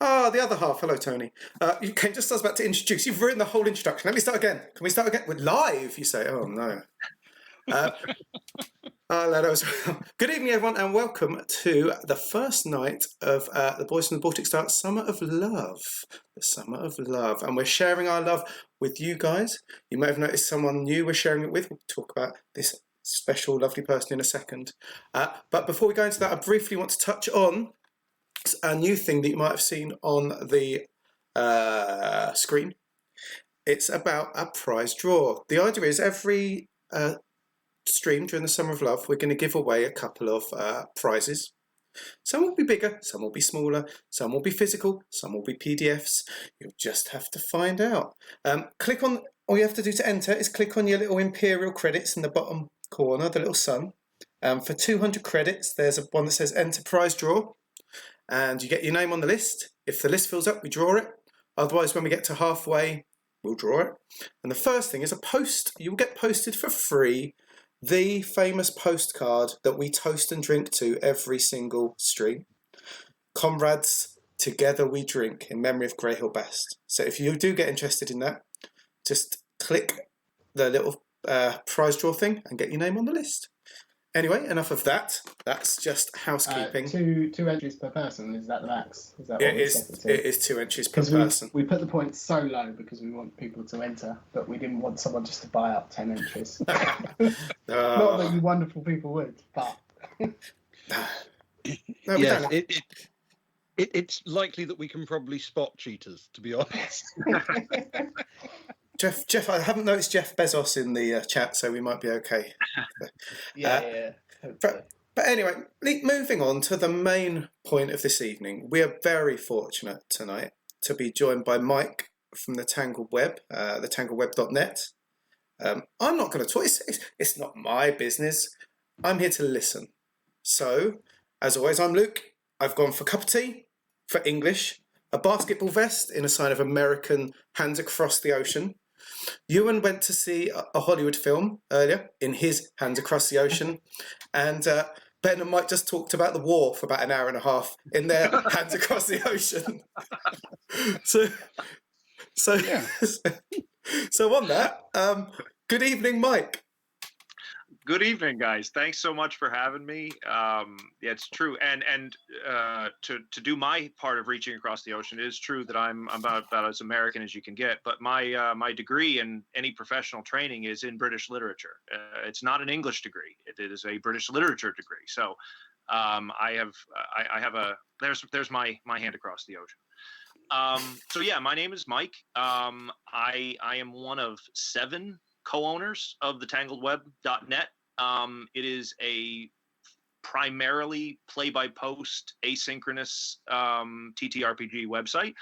Ah, the other half. Hello, Tony. You came just as I was about to introduce. You've ruined the whole introduction. Let me start again. Can we start again? We're live, you say. Oh, no. Good evening, everyone, and welcome to the first night of the Boys from the Baltic Start Summer of Love. The Summer of Love. And we're sharing our love with you guys. You may have noticed someone new we're sharing it with. We'll talk about this special, lovely person in a second. But before we go into that, I briefly want to touch on a new thing that you might have seen on the screen. It's about a prize draw. The idea is every stream during the Summer of Love, we're going to give away a couple of prizes. Some will be bigger, some will be smaller, some will be physical, some will be PDFs. You'll just have to find out. Click on, all you have to do to enter is click on your little Imperial credits in the bottom corner, the little sun. For 200 credits, there's one that says Enter Prize Draw. And you get your name on the list. If the list fills up, we draw it. Otherwise, when we get to halfway, we'll draw it. And the first thing is a post. You'll get posted for free the famous postcard that we toast and drink to every single stream. Comrades, together we drink in memory of Grey Hill Best. So if you do get interested in that, just click the little prize draw thing and get your name on the list. Anyway, enough of that. That's just housekeeping. Two entries per person. Is that the max? Is that what it is 2 entries per person. We put the points so low because we want people to enter, but we didn't want someone just to buy up 10 entries. Not that you wonderful people would, but no, yeah, it's likely that we can probably spot cheaters, to be honest. Jeff, I haven't noticed Jeff Bezos in the chat, so we might be okay. Yeah. But anyway, moving on to the main point of this evening, we are very fortunate tonight to be joined by Mike from the Tangled Web, the tangledweb.net. I'm not going to talk, it's not my business. I'm here to listen. So, as always, I'm Luke. I've gone for cup of tea, for English, a basketball vest in a sign of American hands across the ocean. Ewan went to see a Hollywood film earlier in his Hands Across the Ocean, and Ben and Mike just talked about the war for about an hour and a half in their Hands Across the Ocean. So on that, good evening, Mike. Good evening, guys. Thanks so much for having me. Yeah, it's true. And to do my part of reaching across the ocean, it is true that I'm about as American as you can get. But my degree in any professional training is in British literature. It's not an English degree. It is a British literature degree. So I have there's my hand across the ocean. So yeah, my name is Mike. I am one of 7 co-owners of the tangledweb.net. It is a primarily play-by-post asynchronous TTRPG website.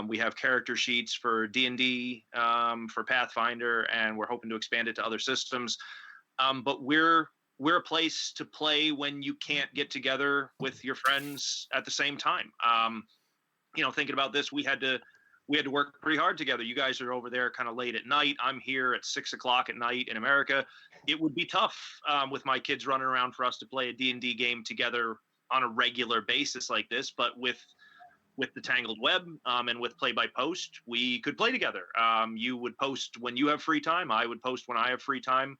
We have character sheets for D&D, for Pathfinder, and we're hoping to expand it to other systems. But we're a place to play when you can't get together with your friends at the same time. Thinking about this, we had to work pretty hard together. You guys are over there kind of late at night. I'm here at 6 o'clock at night in America. It would be tough with my kids running around for us to play a D&D game together on a regular basis like this. But with the Tangled Web and with Play by Post, we could play together. You would post when you have free time. I would post when I have free time.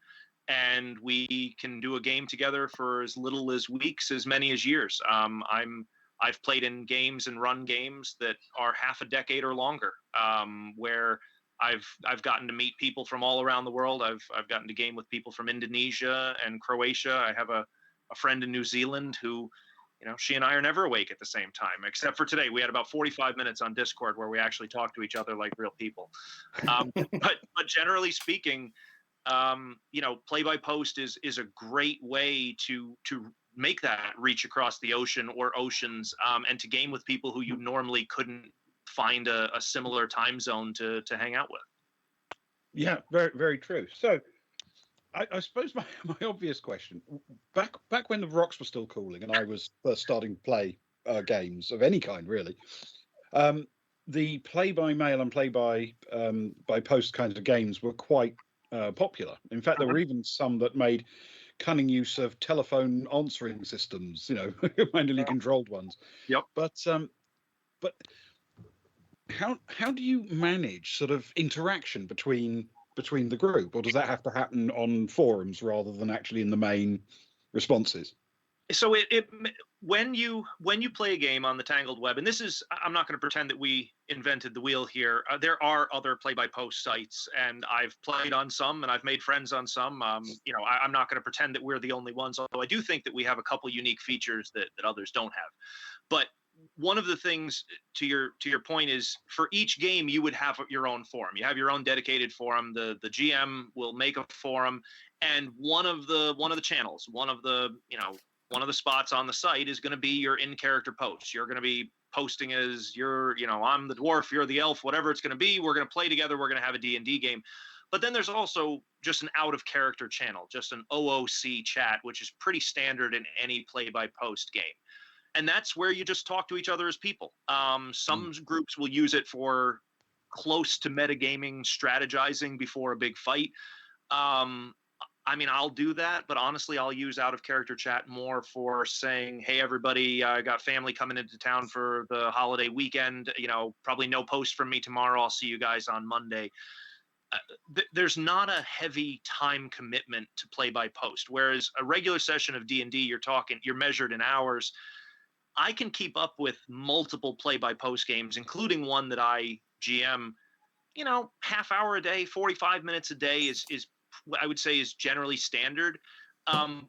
And we can do a game together for as little as weeks, as many as years. I've played in games and run games that are half a decade or longer, where I've gotten to meet people from all around the world. I've gotten to game with people from Indonesia and Croatia. I have a friend in New Zealand who, she and I are never awake at the same time, except for today. We had about 45 minutes on Discord where we actually talked to each other like real people. But generally speaking, play by post is a great way to make that reach across the ocean or oceans, and to game with people who you normally couldn't find a similar time zone to hang out with. Yeah, very, very true. So I suppose my obvious question, back when the rocks were still cooling and I was first starting to play games of any kind, really, the play by mail and play by post kinds of games were quite popular. In fact, there were even some that made cunning use of telephone answering systems, manually controlled ones. Yep. But But how do you manage sort of interaction between the group, or does that have to happen on forums rather than actually in the main responses? So it when you play a game on the Tangled Web, and this is, I'm not going to pretend that we invented the wheel here. There are other play-by-post sites, and I've played on some, and I've made friends on some. I'm not going to pretend that we're the only ones, although I do think that we have a couple unique features that others don't have. But one of the things, to your point, is for each game you would have your own forum. You have your own dedicated forum. The GM will make a forum, and one of the channels, one of the spots on the site is going to be your in-character posts. You're going to be posting as I'm the dwarf, you're the elf, whatever it's going to be. We're going to play together. We're going to have a D&D game. But then there's also just an out-of-character channel, just an OOC chat, which is pretty standard in any play-by-post game. And that's where you just talk to each other as people. Some groups will use it for close to metagaming, strategizing before a big fight. I'll do that, but honestly, I'll use out-of-character chat more for saying, hey, everybody, I got family coming into town for the holiday weekend. Probably no post from me tomorrow. I'll see you guys on Monday. There's not a heavy time commitment to play by post, whereas a regular session of D&D, you're measured in hours. I can keep up with multiple play-by-post games, including one that I GM. Half hour a day, 45 minutes a day is I would say is generally standard.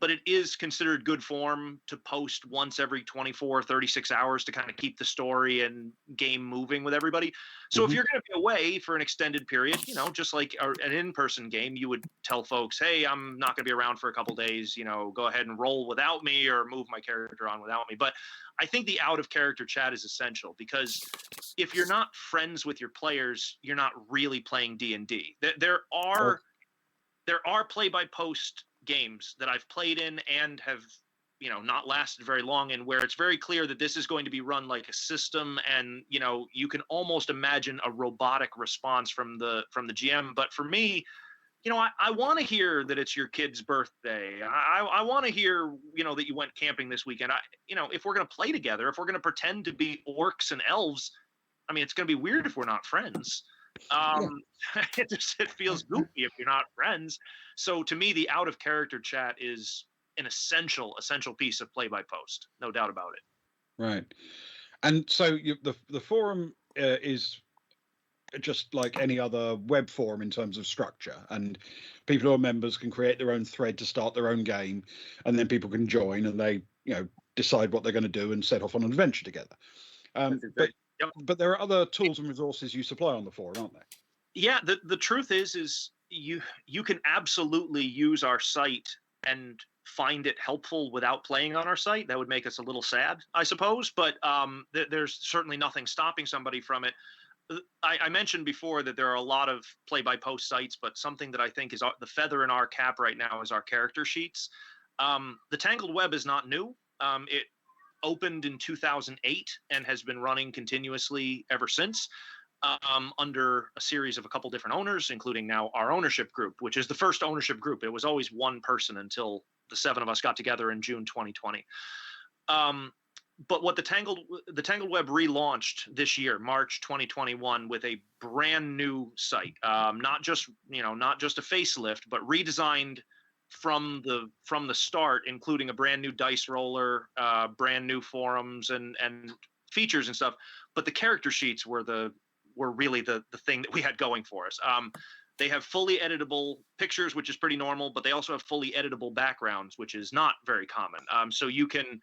But it is considered good form to post once every 24, 36 hours to kind of keep the story and game moving with everybody. So if you're going to be away for an extended period, just like an in-person game, you would tell folks, hey, I'm not going to be around for a couple days, go ahead and roll without me or move my character on without me. But I think the out-of-character chat is essential, because if you're not friends with your players, you're not really playing D&D. There are play-by-post games that I've played in and have not lasted very long, and where it's very clear that this is going to be run like a system, and you can almost imagine a robotic response from the GM. But for me, I want to hear that it's your kid's birthday. I want to hear that you went camping this weekend. If we're going to play together, if we're going to pretend to be orcs and elves, it's going to be weird if we're not friends. It feels goofy if you're not friends. So to me, the out of character chat is an essential piece of play by post, no doubt about it. Right. And so the forum is just like any other web forum in terms of structure, and people who are members can create their own thread to start their own game, and then people can join and they decide what they're going to do and set off on an adventure together. But there are other tools and resources you supply on the forum, aren't there? Yeah, the truth is you can absolutely use our site and find it helpful without playing on our site. That would make us a little sad, I suppose, but there's certainly nothing stopping somebody from it. I mentioned before that there are a lot of play-by-post sites, but something that I think is the feather in our cap right now is our character sheets. The Tangled Web is not new. It opened in 2008 and has been running continuously ever since, under a series of a couple different owners, including now our ownership group, which is the first ownership group. It was always one person until the 7 of us got together in June 2020. But what the Tangled Web relaunched this year, March 2021, with a brand new site, not just a facelift, but redesigned from the start, including a brand new dice roller, brand new forums and features and stuff. But the character sheets were really the thing that we had going for us. They have fully editable pictures, which is pretty normal, but they also have fully editable backgrounds, which is not very common. So you can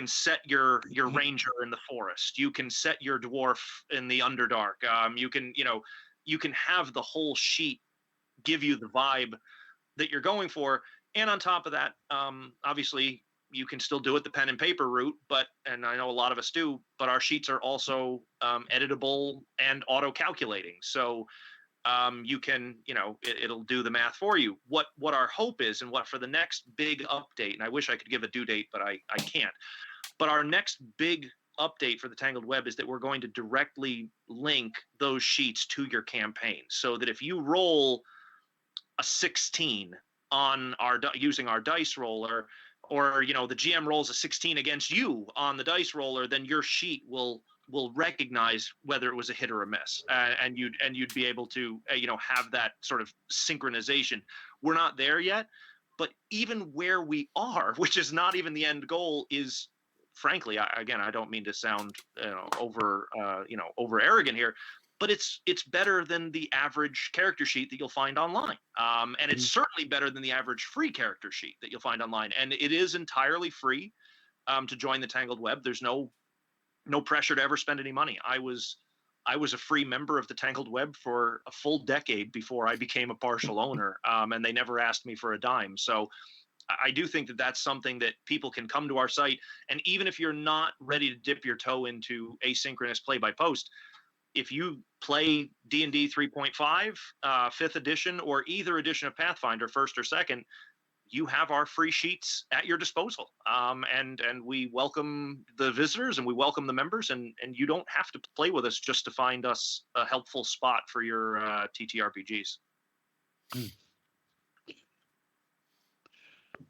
set your ranger in the forest. You can set your dwarf in the Underdark. You can have the whole sheet give you the vibe that you're going for. And on top of that, obviously, you can still do it the pen and paper route, and I know a lot of us do, but our sheets are also editable and auto-calculating. So you can, it'll do the math for you. What our hope is, and what for the next big update, and I wish I could give a due date, but I can't. But our next big update for the Tangled Web is that we're going to directly link those sheets to your campaign, so that if you roll a 16 on using our dice roller, or the GM rolls a 16 against you on the dice roller, then your sheet will will recognize whether it was a hit or a miss, and you'd be able to have that sort of synchronization. We're not there yet, but even where we are, which is not even the end goal, is frankly, I don't mean to sound over arrogant here, but it's better than the average character sheet that you'll find online, and it's certainly better than the average free character sheet that you'll find online. And it is entirely free to join the Tangled Web. There's no pressure to ever spend any money. I was a free member of the Tangled Web for a full decade before I became a partial owner, and they never asked me for a dime. So I do think that that's something that people can come to our site, and even if you're not ready to dip your toe into asynchronous play by post, if you play D&D 3.5, 5th edition, or either edition of Pathfinder, first or second, you have our free sheets at your disposal. And we welcome the visitors and we welcome the members, and you don't have to play with us just to find us a helpful spot for your TTRPGs.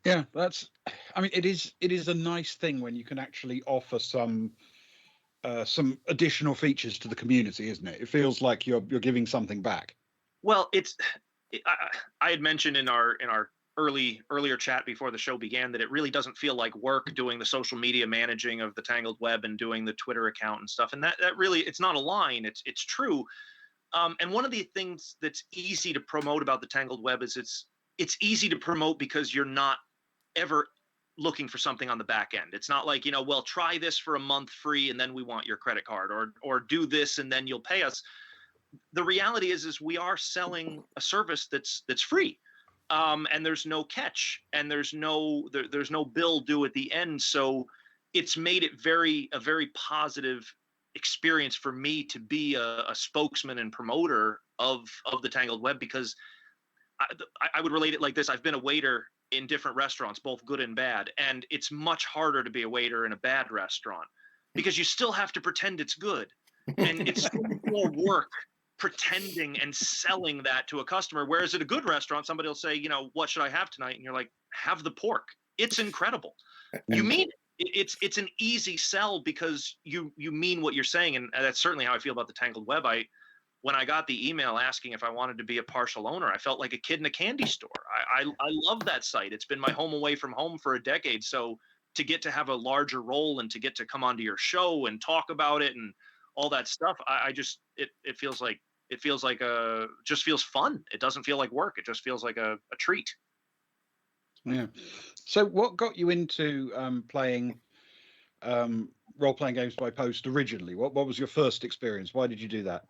Yeah, it is a nice thing when you can actually offer some additional features to the community, isn't it? It feels like you're giving something back. Well, I had mentioned in our earlier chat before the show began that it really doesn't feel like work doing the social media managing of the Tangled Web and doing the Twitter account and stuff. And that really, it's not a line, it's true. And one of the things that's easy to promote about the Tangled Web is it's easy to promote because you're not ever looking for something on the back end. It's not like, well, try this for a month free and then we want your credit card, or do this and then you'll pay us. The reality is we are selling a service that's free. And there's no catch, and there's no bill due at the end. So it's made it a very positive experience for me to be a spokesman and promoter of the Tangled Web, because I would relate it like this. I've been a waiter in different restaurants, both good and bad, and it's much harder to be a waiter in a bad restaurant because you still have to pretend it's good, and it's more work pretending and selling that to a customer. Whereas at a good restaurant, somebody will say, what should I have tonight? And you're like, have the pork. It's incredible. You mean it. It's an easy sell because you mean what you're saying. And that's certainly how I feel about the Tangled Web. When I got the email asking if I wanted to be a partial owner, I felt like a kid in a candy store. I love that site. It's been my home away from home for a decade. So to get to have a larger role and to get to come onto your show and talk about it and all that stuff, it feels like just feels fun. It doesn't feel like work. It just feels like a treat. Yeah. So what got you into playing role-playing games by post originally? What was your first experience? Why did you do that?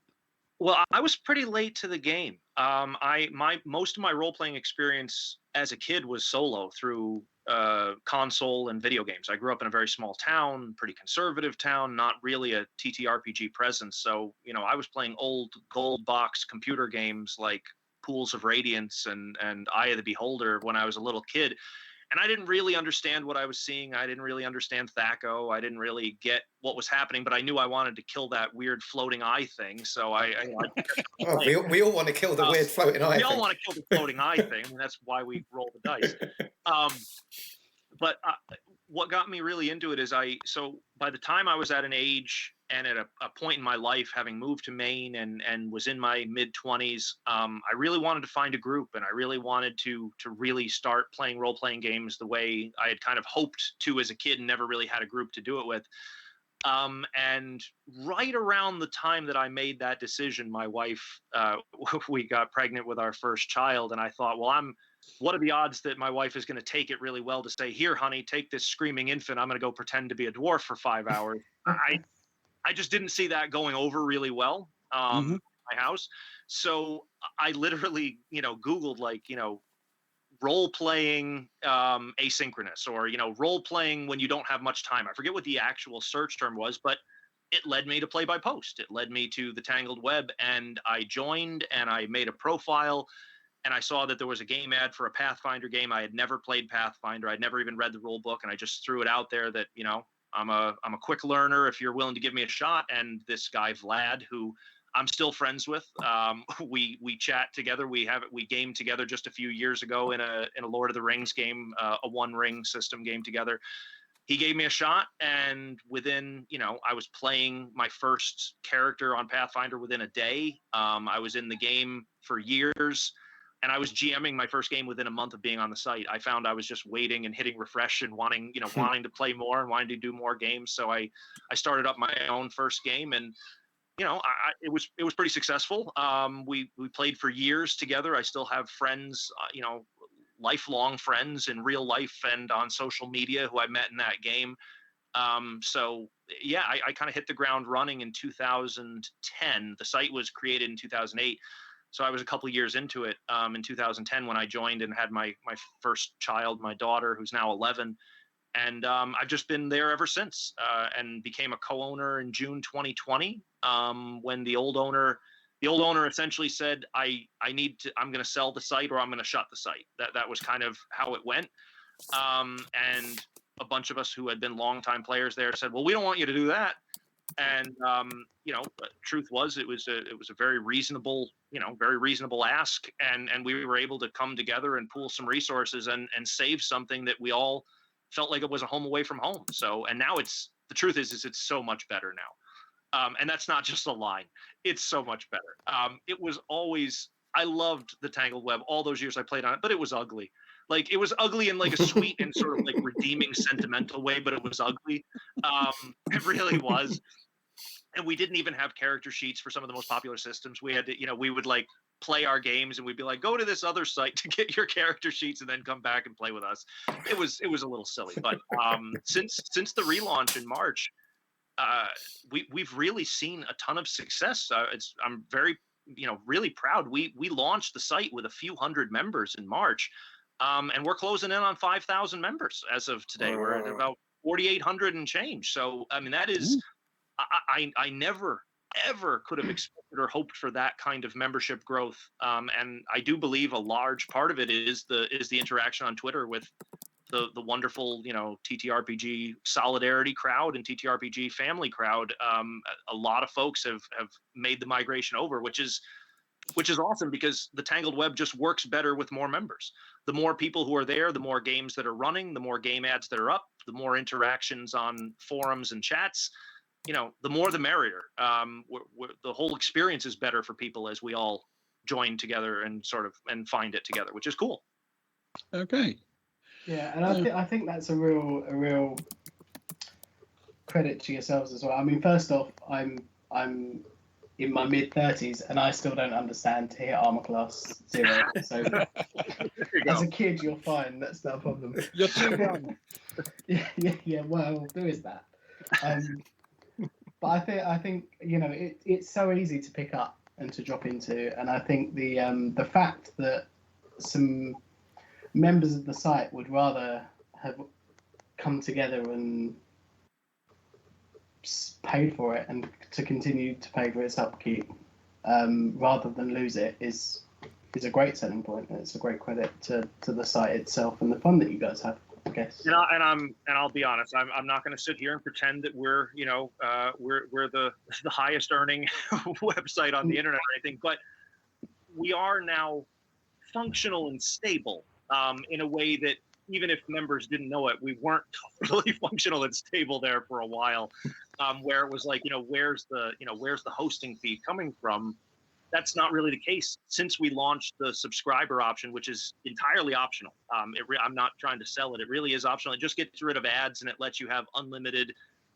Well, I was pretty late to the game. Most of my role-playing experience as a kid was solo through console and video games. I grew up in a very small town, pretty conservative town, not really a TTRPG presence. So, I was playing old gold box computer games like Pools of Radiance and Eye of the Beholder when I was a little kid. And I didn't really understand what I was seeing. I didn't really understand THAC0. I didn't really get what was happening, but I knew I wanted to kill that weird floating eye thing. So we all want to kill the weird floating eye thing. We all want to kill the floating eye thing. And that's why we roll the dice. But what got me really into it is so by the time I was at an age and at a point in my life, having moved to Maine and was in my mid-20s, I really wanted to find a group, and I really wanted to really start playing role-playing games the way I had kind of hoped to as a kid and never really had a group to do it with. And right around the time that I made that decision, my wife, we got pregnant with our first child, and I thought, well, what are the odds that my wife is going to take it really well to say, here, honey, take this screaming infant. I'm going to go pretend to be a dwarf for 5 hours. I just didn't see that going over really well in my house. So I literally, Googled role playing asynchronous, or, role playing when you don't have much time. I forget what the actual search term was, but it led me to play by post. It led me to the Tangled Web, and I joined and I made a profile. And I saw that there was a game ad for a Pathfinder game. I had never played Pathfinder. I'd never even read the rule book. And I just threw it out there that, I'm a quick learner if you're willing to give me a shot. And this guy, Vlad, who I'm still friends with, we chat together. We gamed together just a few years ago in a Lord of the Rings game, a One Ring system game together. he gave me a shot, and within, I was playing my first character on Pathfinder within a day. I was in the game for years, and I was GMing my first game within a month of being on the site. I found I was just waiting and hitting refresh and wanting to play more and wanting to do more games. So I started up my own first game, and it was pretty successful. We played for years together. I still have friends, lifelong friends in real life and on social media who I met in that game. So yeah, I kind of hit the ground running in 2010. The site was created in 2008. So I was a couple years into it in 2010 when I joined and had my first child, my daughter, who's now 11. And I've just been there ever since, and became a co-owner in June 2020, when the old owner essentially said, I'm going to sell the site or I'm going to shut the site. That was kind of how it went. And a bunch of us who had been longtime players there said, well, we don't want you to do that. And, truth was, it was a very reasonable ask. And we were able to come together and pool some resources and save something that we all felt like it was a home away from home. So, and now the truth is it's so much better now. And that's not just a line. It's so much better. It was always, I loved the Tangled Web all those years I played on it, but it was ugly. Like, it was ugly in like a sweet and sort of like redeeming sentimental way, but it was ugly. It really was. And we didn't even have character sheets for some of the most popular systems. We had to, we would like play our games and we'd be like, go to this other site to get your character sheets and then come back and play with us. It was a little silly, but since the relaunch in March, we've really seen a ton of success. I'm very, really proud. We launched the site with a few hundred members in March, and we're closing in on 5,000 members as of today. We're at about 4,800 and change. So, I mean, that is, I never, ever could have expected or hoped for that kind of membership growth. And I do believe a large part of it is the interaction on Twitter with the wonderful, TTRPG solidarity crowd and TTRPG family crowd. A lot of folks have made the migration over, which is awesome, because the Tangled Web just works better with more members. The more people who are there, the more games that are running, the more game ads that are up, the more interactions on forums and chats. The more the merrier. The whole experience is better for people as we all join together and and find it together, which is cool. Okay. Yeah, and I think that's a real credit to yourselves as well. I mean, first off, I'm in my mid-30s and I still don't understand to hit armor class 0. So as a kid, you're fine. That's not a problem. You're too young. Yeah. Well, there is that. But I think it's so easy to pick up and to drop into, and I think the fact that some members of the site would rather have come together and paid for it and to continue to pay for its upkeep rather than lose it is a great selling point. It's a great credit to the site itself and the fun that you guys have, I guess. I'll be honest. I'm not going to sit here and pretend that we're the highest earning website on the internet or anything, but we are now functional and stable in a way that even if members didn't know it, we weren't totally functional and stable there for a while, where it was like, where's the hosting fee coming from? That's not really the case since we launched the subscriber option, which is entirely optional. I'm not trying to sell it. It really is optional. It just gets rid of ads and it lets you have unlimited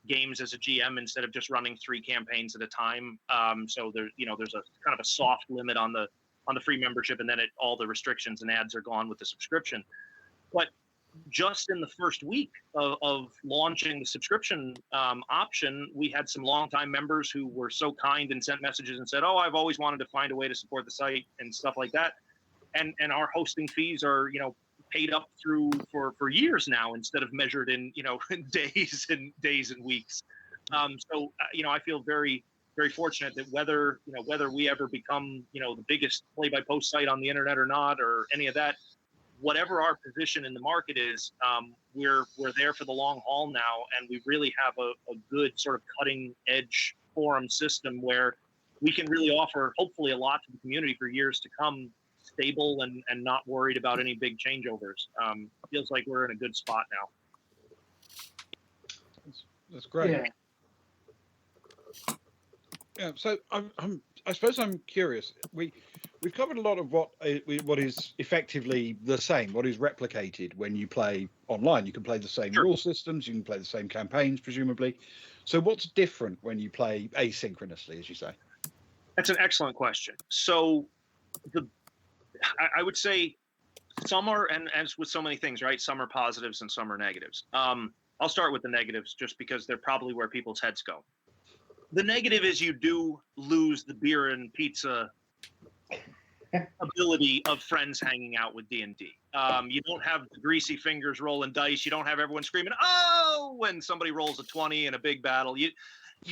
games as a GM instead of just running 3 campaigns at a time. So there's a kind of a soft limit on the free membership, and then all the restrictions and ads are gone with the subscription. But just in the first week of launching the subscription option, we had some longtime members who were so kind and sent messages and said, "Oh, I've always wanted to find a way to support the site," and stuff like that. And our hosting fees are paid up through for years now instead of measured in days and weeks. So I feel very, very fortunate that whether we ever become the biggest play-by-post site on the internet or not, or any of that, whatever our position in the market is, we're there for the long haul now, and we really have a good sort of cutting edge forum system where we can really offer hopefully a lot to the community for years to come, stable and not worried about any big changeovers. Feels like we're in a good spot now. That's great. Yeah. Yeah, so I suppose I'm curious. We've covered a lot of what is effectively the same, what is replicated when you play online. You can play the same Sure. rule systems, you can play the same campaigns, presumably. So what's different when you play asynchronously, as you say? That's an excellent question. So I would say some are, and as with so many things, right? Some are positives and some are negatives. I'll start with the negatives just because they're probably where people's heads go. The negative is you do lose the beer and pizza ability of friends hanging out with D&D. You don't have the greasy fingers rolling dice. You don't have everyone screaming, "Oh!" when somebody rolls a 20 in a big battle. You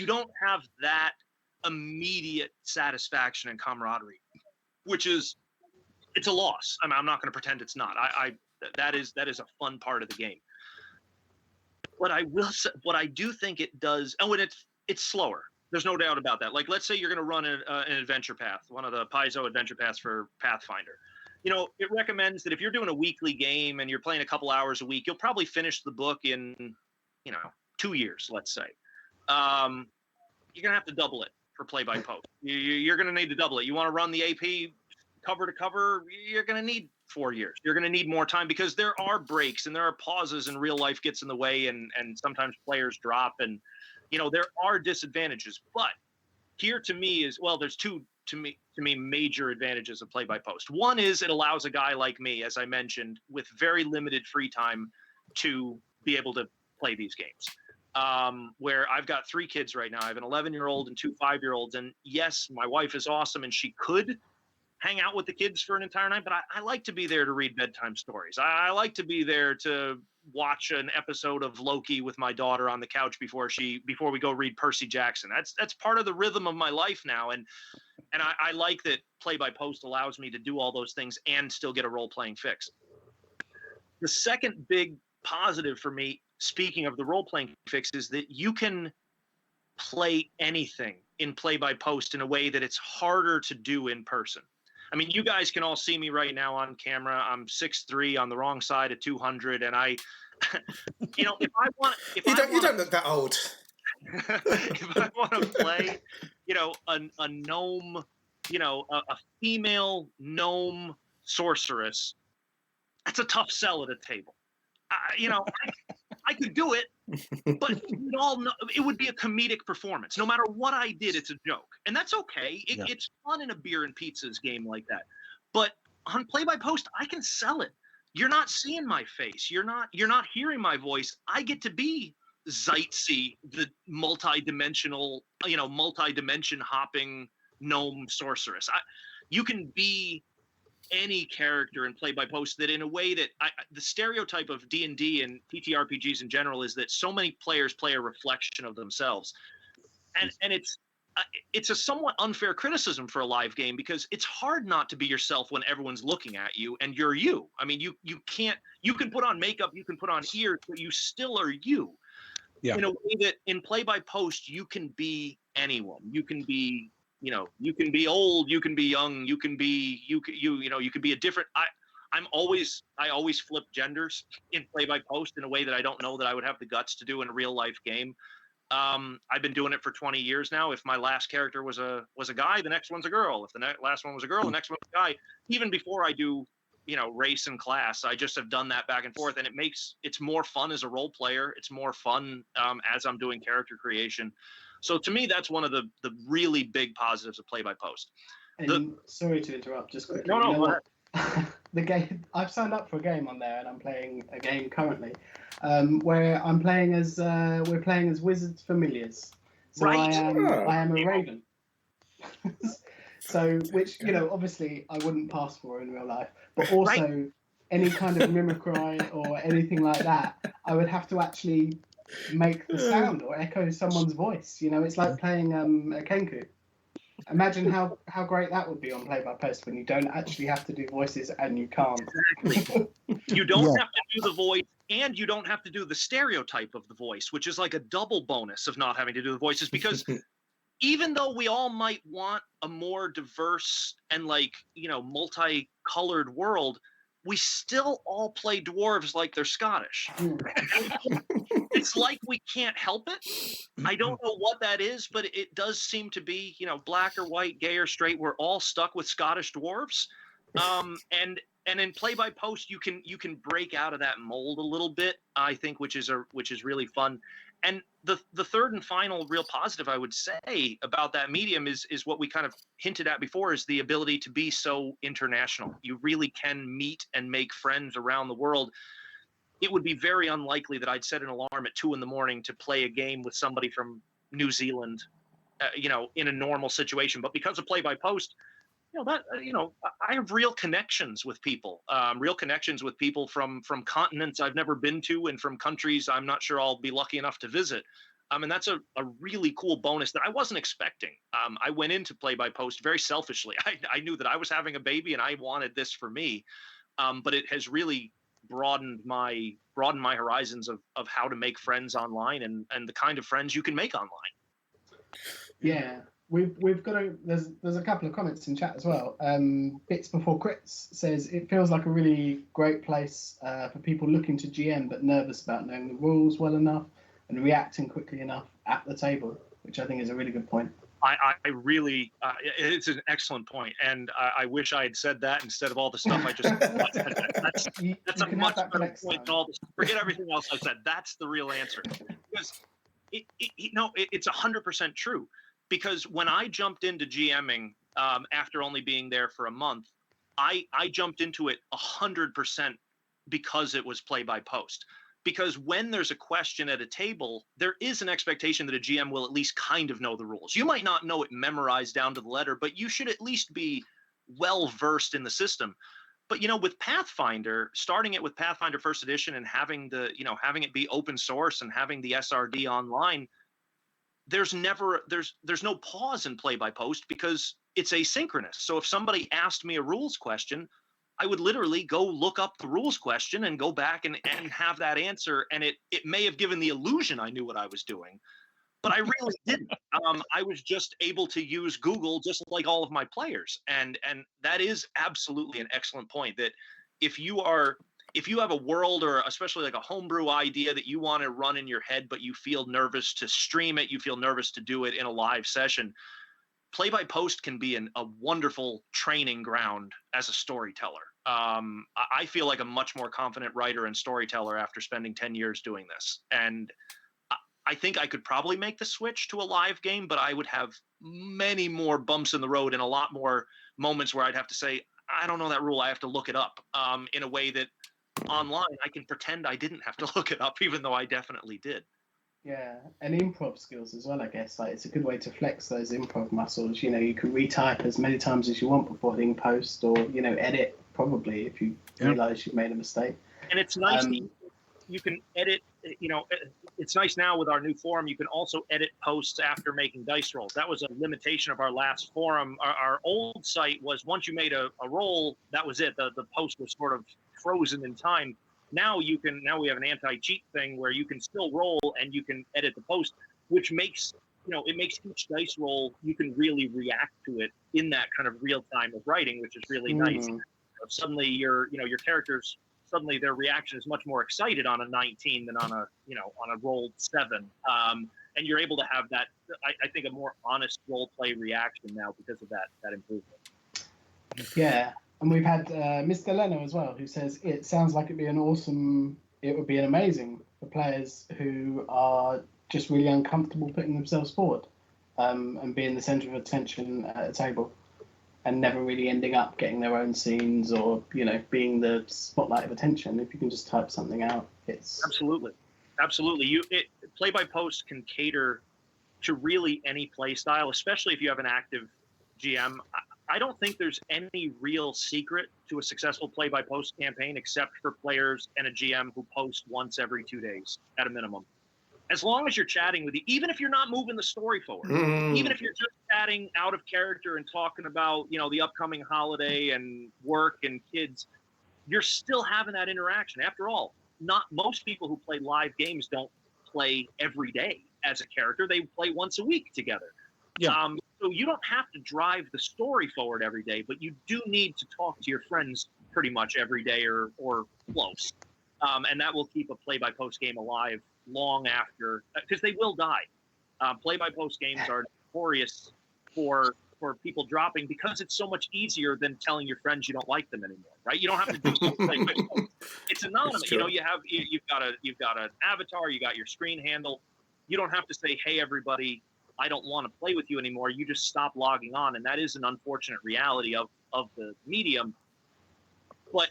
don't have that immediate satisfaction and camaraderie, which is, it's a loss. I mean, I'm not going to pretend it's not. That is a fun part of the game. What I do think it does, and it's slower. There's no doubt about that. Like, let's say you're going to run an adventure path, one of the Paizo adventure paths for Pathfinder. It recommends that if you're doing a weekly game and you're playing a couple hours a week, you'll probably finish the book in, 2 years, let's say. You're going to have to double it for play-by-post. You're going to need to double it. You want to run the AP cover to cover, you're going to need 4 years. You're going to need more time because there are breaks and there are pauses and real life gets in the way and sometimes players drop and, there are disadvantages. But here to me is, well, there's two to me major advantages of play-by-post. One is it allows a guy like me, as I mentioned, with very limited free time to be able to play these games. Where I've got 3 kids right now. I have an 11-year-old and 2 5-year-olds. And yes, my wife is awesome and she could hang out with the kids for an entire night, but I like to be there to read bedtime stories. I like to be there to watch an episode of Loki with my daughter on the couch before we go read Percy Jackson. That's part of the rhythm of my life now, and I like that play-by-post allows me to do all those things and still get a role-playing fix. The second big positive for me, speaking of the role-playing fix, is that you can play anything in play-by-post in a way that it's harder to do in person. I mean, you guys can all see me right now on camera. I'm 6'3" on the wrong side of 200, and you don't look that old. If I want to play, a gnome, a female gnome sorceress, that's a tough sell at a table. I could do it, but we all know it would be a comedic performance. No matter what I did, it's a joke, and that's okay. It's fun in a beer and pizzas game like that. But on play-by-post, I can sell it. You're not seeing my face. You're not hearing my voice. I get to be Zeitzy, the multi-dimensional, multi-dimension hopping gnome sorceress. You can be any character and play-by-post that in a way that the stereotype of D&D and TTRPGs in general is that so many players play a reflection of themselves. And it's a somewhat unfair criticism for a live game because it's hard not to be yourself when everyone's looking at you and you're you. I mean, you can put on makeup, you can put on ears, but you still are you. Yeah. In a way that in play-by-post, you can be anyone. You can be you can be old, you can be young, you can be a different. I always flip genders in play-by-post in a way that I don't know that I would have the guts to do in a real life game. I've been doing it for 20 years now. If my last character was a guy, the next one's a girl. If the last one was a girl, the next one's a guy. Even before I do, race and class, I just have done that back and forth, and it's more fun as a role player. It's more fun as I'm doing character creation. So to me, that's one of the really big positives of play-by-post. Sorry to interrupt, just quickly. No. The game, I've signed up for a game on there, and I'm playing a game currently, where we're playing as wizards familiars. So right. I am a raven. So, which obviously I wouldn't pass for in real life, but also any kind of mimicry or anything like that, I would have to actually make the sound or echo someone's voice. It's like playing a Kenku. Imagine how great that would be on play-by-post when you don't actually have to do voices and you can't. Exactly. You don't have to do the voice and you don't have to do the stereotype of the voice, which is like a double bonus of not having to do the voices, because even though we all might want a more diverse and multicolored world, we still all play dwarves like they're Scottish. it's like we can't help it. I don't know what that is, but it does seem to be, black or white, gay or straight. We're all stuck with Scottish dwarves. And in play by post, you can break out of that mold a little bit, I think, which is really fun. And the third and final real positive I would say about that medium is what we kind of hinted at before, is the ability to be so international. You really can meet and make friends around the world. It would be very unlikely that I'd set an alarm at 2 a.m. to play a game with somebody from New Zealand, in a normal situation. But because of play by post, I have real connections with people, from continents I've never been to and from countries I'm not sure I'll be lucky enough to visit. And that's a really cool bonus that I wasn't expecting. I went into play by post very selfishly. I knew that I was having a baby and I wanted this for me. But it has really broadened my horizons of how to make friends online and the kind of friends you can make online. Yeah, we've got there's a couple of comments in chat as well. Bits Before Crits says it feels like a really great place for people looking to GM but nervous about knowing the rules well enough and reacting quickly enough at the table, which I think is a really good point. I really, it's an excellent point, and I wish I had said that instead of all the stuff I just. That's a much better point than all this. Forget everything else I said. That's the real answer, because it's 100% true. Because when I jumped into GMing after only being there for a month, I jumped into it 100% because it was play by post. Because when there's a question at a table, there is an expectation that a GM will at least kind of know the rules. You might not know it memorized down to the letter, but you should at least be well versed in the system. But with Pathfinder, starting it with Pathfinder First Edition and having it be open source and having the SRD online, there's no pause in play by post because it's asynchronous. So if somebody asked me a rules question, I would literally go look up the rules question and go back and have that answer. And it may have given the illusion I knew what I was doing, but I really didn't. I was just able to use Google just like all of my players. And that is absolutely an excellent point, that if you have a world or especially like a homebrew idea that you want to run in your head, but you feel nervous to stream it, you feel nervous to do it in a live session, play by post can be a wonderful training ground as a storyteller. I feel like a much more confident writer and storyteller after spending 10 years doing this. And I think I could probably make the switch to a live game, but I would have many more bumps in the road and a lot more moments where I'd have to say, I don't know that rule, I have to look it up, in a way that online I can pretend I didn't have to look it up, even though I definitely did. Yeah, and improv skills as well, I guess. Like, it's a good way to flex those improv muscles. You can retype as many times as you want before hitting post, or edit probably if you realize you've made a mistake. And it's nice that you can edit. It's nice now with our new forum. You can also edit posts after making dice rolls. That was a limitation of our last forum. Our old site was once you made a roll, that was it. The post was sort of frozen in time. Now we have an anti-cheat thing where you can still roll and you can edit the post, which makes each dice roll, you can really react to it in that kind of real time of writing, which is really nice. Suddenly your characters, suddenly their reaction is much more excited on a 19 than on a rolled 7. And you're able to have that, I think, a more honest role play reaction now because of that improvement. Yeah. And we've had Mr. Leno as well, who says it sounds like it would be amazing for players who are just really uncomfortable putting themselves forward and being the centre of attention at a table and never really ending up getting their own scenes or, being the spotlight of attention. If you can just type something out, it's... Absolutely. Play by post can cater to really any play style, especially if you have an active GM. I don't think there's any real secret to a successful play-by-post campaign except for players and a GM who post once every 2 days at a minimum. As long as you're chatting with you, even if you're not moving the story forward, even if you're just chatting out of character and talking about, the upcoming holiday and work and kids, you're still having that interaction. After all, not most people who play live games don't play every day as a character. They play once a week together. Yeah. So you don't have to drive the story forward every day, but you do need to talk to your friends pretty much every day or close. And that will keep a play-by-post game alive long after, because they will die. Play-by-post games are notorious for people dropping because it's so much easier than telling your friends you don't like them anymore, right? You don't have to do something. It's anonymous. You know, you've got an avatar, you got your screen handle. You don't have to say, "Hey, everybody, I don't want to play with you anymore." You just stop logging on, and that is an unfortunate reality of the medium. But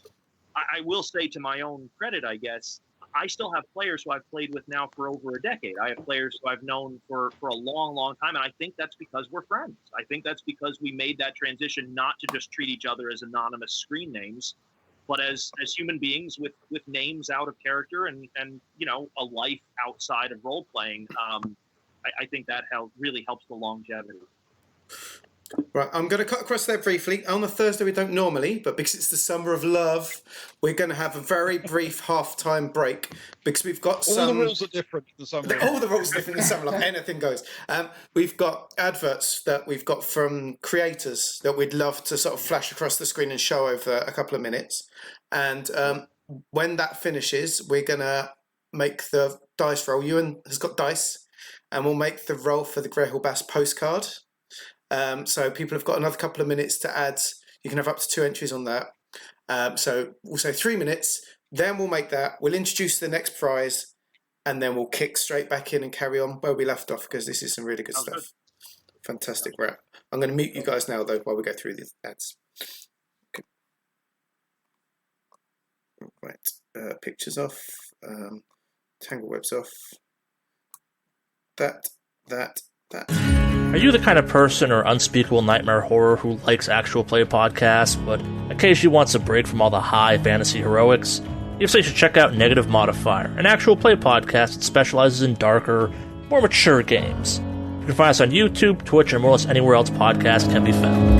I will say, to my own credit, I guess, I still have players who I've played with now for over a decade. I have players who I've known for a long, long time, and I think that's because we're friends. I think that's because we made that transition not to just treat each other as anonymous screen names, but as human beings with names out of character and you know, a life outside of role playing. I think that really helps the longevity. Right, I'm going to cut across there briefly. On a Thursday, we don't normally, but because it's the summer of love, we're going to have a very brief half-time break because we've got All the rules are different in the summer. All the rules are different in the summer of love. Anything goes. We've got adverts that we've got from creators that we'd love to sort of flash across the screen and show over a couple of minutes. And when that finishes, we're going to make the dice roll. Ewan has got dice, and we'll make the roll for the Greyhall Bass postcard. So people have got another couple of minutes to add. You can have up to 2 entries on that. So we'll say 3 minutes. Then we'll make that. We'll introduce the next prize, and then we'll kick straight back in and carry on where we left off because this is some really good stuff. Good. Fantastic rap. I'm going to mute you guys now though while we go through these ads. Okay. Right. Pictures off. Tangled Web's off. That. Are you the kind of person or unspeakable nightmare horror who likes actual play podcasts, but occasionally wants a break from all the high fantasy heroics? If so, you should check out Negative Modifier, an actual play podcast that specializes in darker, more mature games. You can find us on YouTube, Twitch, and more or less anywhere else podcasts can be found.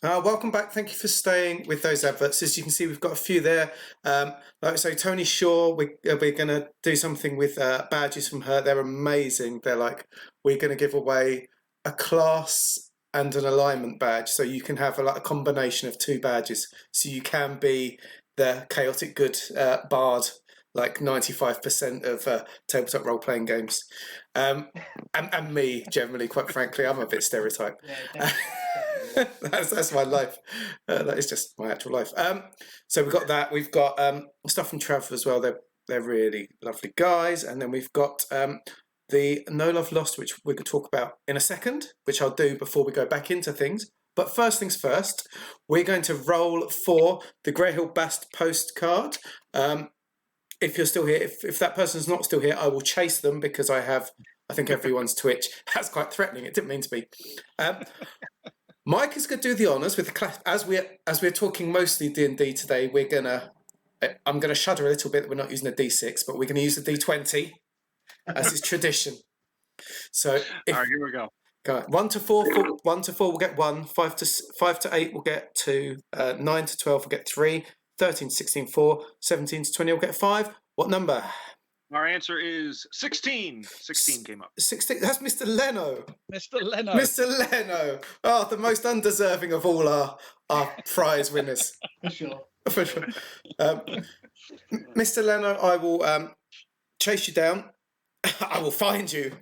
Welcome back. Thank you for staying with those adverts. As you can see, we've got a few there. Like I say, Tony Shaw, we're going to do something with badges from her. They're amazing. They're like, we're going to give away a class and an alignment badge. So you can have a combination of 2 badges. So you can be the chaotic good bard, like 95% of tabletop role-playing games. And me, generally, quite frankly, I'm a bit stereotyped. Yeah, that's my life. That is just my actual life. So we've got that. We've got stuff from Trav as well. They're really lovely guys. And then we've got the No Love Lost, which we could talk about in a second, which I'll do before we go back into things. But first things first, we're going to roll for the Grey Hill Bast postcard. If you're still here, if that person's not still here, I will chase them because I think everyone's Twitch. That's quite threatening. It didn't mean to be. Mike is going to do the honours with the class. As we're talking mostly D&D today, I'm going to shudder a little bit that we're not using a D6, but we're going to use the D20 as is tradition. So, All right, here we go. 1 to 4. 1 to 4 will get 1. 5 to 8 will get 2. 9 to 12 will get 3. 13 to 16, 4. 17 to 20 will get 5. What number? Our answer is 16. 16 came up. 16. That's Mr. Leno. Mr. Leno. Mr. Leno. Oh, the most undeserving of all our prize winners. for sure. For sure. Mr. Leno, I will chase you down. I will find you,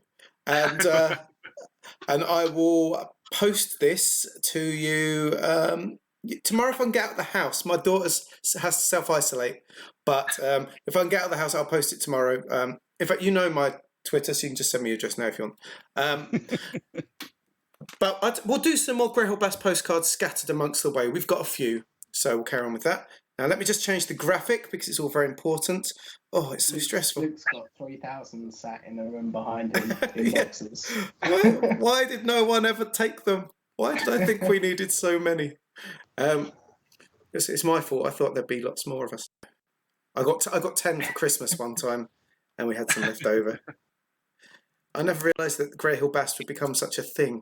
and I will post this to you tomorrow if I can get out of the house. My daughter has to self-isolate, but if I can get out of the house, I'll post it tomorrow. In fact, you know my Twitter, so you can just send me your address now if you want. But we'll do some more Grey Hill Bast postcards scattered amongst the way. We've got a few, so we'll carry on with that. Now, let me just change the graphic because it's all very important. Oh, it's so stressful. Luke's got 3,000 sat in a room behind him in Yeah. boxes. Why did no one ever take them? Why did I think we needed so many? It's my fault. I thought there'd be lots more of us. I got 10 for Christmas one time, and we had some left over. I never realised that Grey Hill Bast would become such a thing.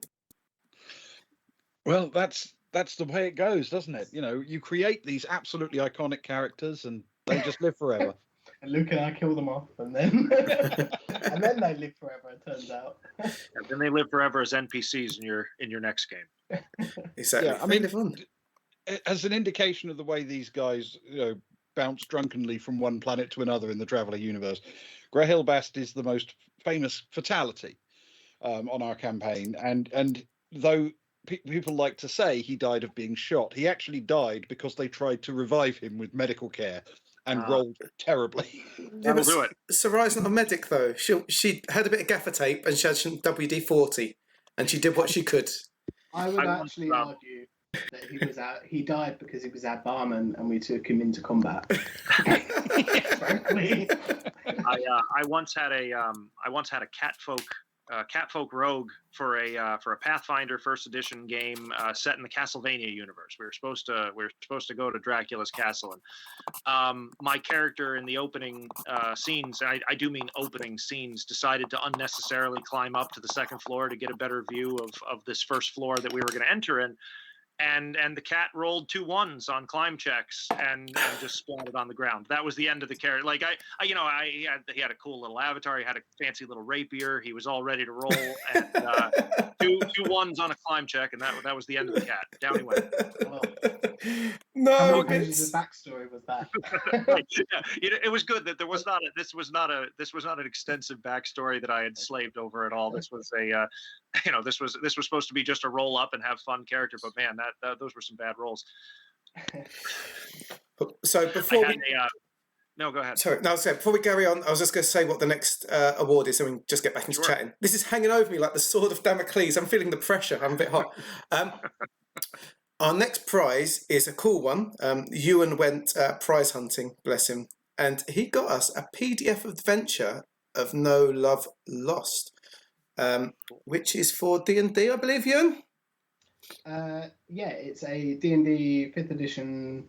Well, that's the way it goes, doesn't it? You know, you create these absolutely iconic characters, and they just live forever. And Luke and I kill them off, and then and then they live forever. It turns out. And then they live forever as NPCs in your next game. Exactly. Yeah, I They mean, live on. as an indication of the way these guys, bounce drunkenly from one planet to another in the Traveller universe, Grey Hill Bast is the most famous fatality on our campaign, and though people like to say he died of being shot, he actually died because they tried to revive him with medical care and rolled terribly. That'll do it. Sarai's not a medic though. She had a bit of gaffer tape and she had some WD-40, and she did what she could. I would I actually once, argue that he died because he was our barman and we took him into combat. Frankly. I once had a catfolk rogue for a Pathfinder first edition game set in the Castlevania universe. We were supposed to go to Dracula's castle, and my character in the opening scenes, I do mean opening scenes, decided to unnecessarily climb up to the second floor to get a better view of this first floor that we were going to enter in. And the cat rolled 2 1s on climb checks and just splatted on the ground. That was the end of the character. Like he had a cool little avatar. He had a fancy little rapier. He was all ready to roll. And 2 1s on a climb check, and that was the end of the cat. Down he went. Well, how No, many pages of backstory was that? Yeah, it was good that this was not an extensive backstory that I had slaved over at all. This was this was supposed to be just a roll up and have fun character, but man, those were some bad rolls. So before we no, go ahead. Sorry, no, before we carry on, I was just going to say what the next award is, so we can just get back into chatting. This is hanging over me like the sword of Damocles. I'm feeling the pressure. I'm a bit hot. Our next prize is a cool one. Ewan went prize hunting, bless him, and he got us a PDF adventure of No Love Lost, which is for D&D, I believe, Ewan? Yeah, it's a D&D 5th edition.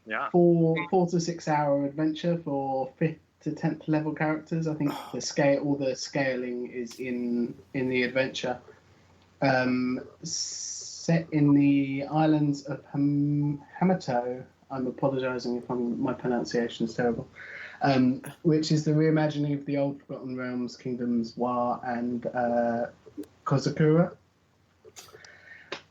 Yeah. 4 to 6 hour adventure for 5th to 10th level characters. I think all the scaling is in the adventure. set in the islands of Hamato. I'm apologising if my pronunciation is terrible. Which is the reimagining of the old Forgotten Realms, Kingdoms, Wa, and Kozakura.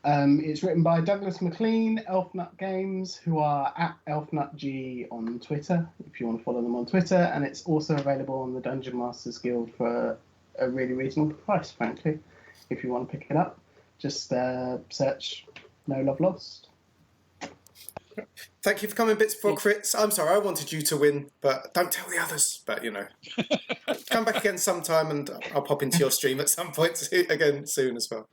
It's written by Douglas MacLean, Elfnut Games, who are at ElfnutG on Twitter, if you want to follow them on Twitter, and it's also available on the Dungeon Masters Guild for a really reasonable price, frankly, if you want to pick it up. Just search No Love Lost. Thank you for coming, Bits Before Crits. I'm sorry, I wanted you to win, but don't tell the others. But, come back again sometime and I'll pop into your stream at some point again soon as well.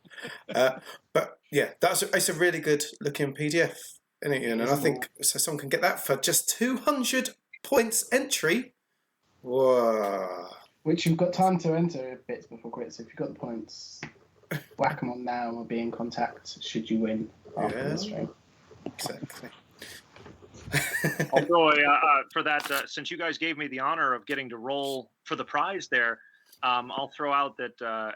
But, yeah, it's a really good looking PDF, isn't it, Ian? And I think so someone can get that for just 200 points entry. Whoa. Which you've got time to enter Bits Before Crits. So if you've got the points, whack them on now or be in contact should you win after the stream. Exactly. Although for that, since you guys gave me the honor of getting to roll for the prize there, I'll throw out that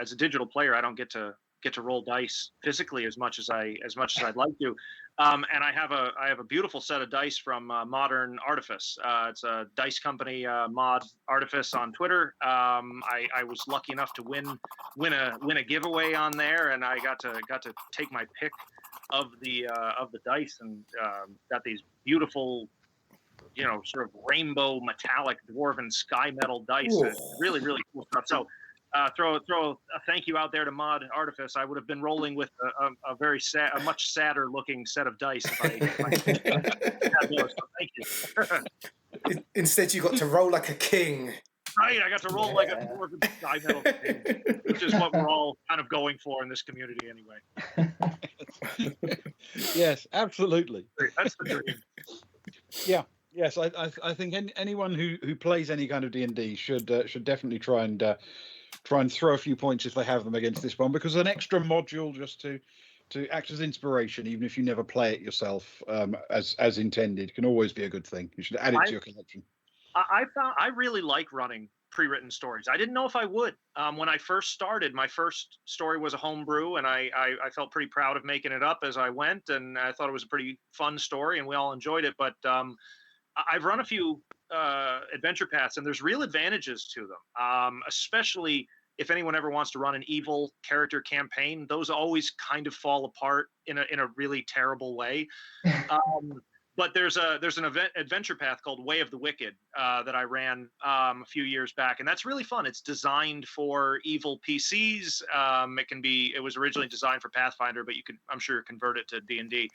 as a digital player, I don't get to roll dice physically as much as I'd like to. And I have a beautiful set of dice from Modern Artifice. It's a dice company, Mod Artifice on Twitter. I was lucky enough to win a giveaway on there, and I got to take my pick of the dice, and got these beautiful, sort of rainbow metallic dwarven sky metal dice. Really, really cool stuff. So throw a thank you out there to Mod Artifice. I would have been rolling with a much sadder looking set of dice if I had those. So thank you. Instead, you got to roll like a king. Right, I got to roll like a dwarven sky metal king, which is what we're all kind of going for in this community anyway. Yes, absolutely. That's the dream. Yeah. Yes, I think anyone who plays any kind of D&D should definitely try and throw a few points if they have them against this one, because an extra module just to act as inspiration, even if you never play it yourself, as intended, can always be a good thing. You should add it to your collection. I really like running pre-written stories. I didn't know if I would. When I first started, my first story was a homebrew, and I felt pretty proud of making it up as I went, and I thought it was a pretty fun story, and we all enjoyed it. But I've run a few adventure paths, and there's real advantages to them, especially if anyone ever wants to run an evil character campaign. Those always kind of fall apart in a really terrible way. But there's an adventure path called Way of the Wicked that I ran a few years back, and that's really fun. It's designed for evil PCs. It was originally designed for Pathfinder, but you could, I'm sure, convert it to D&D.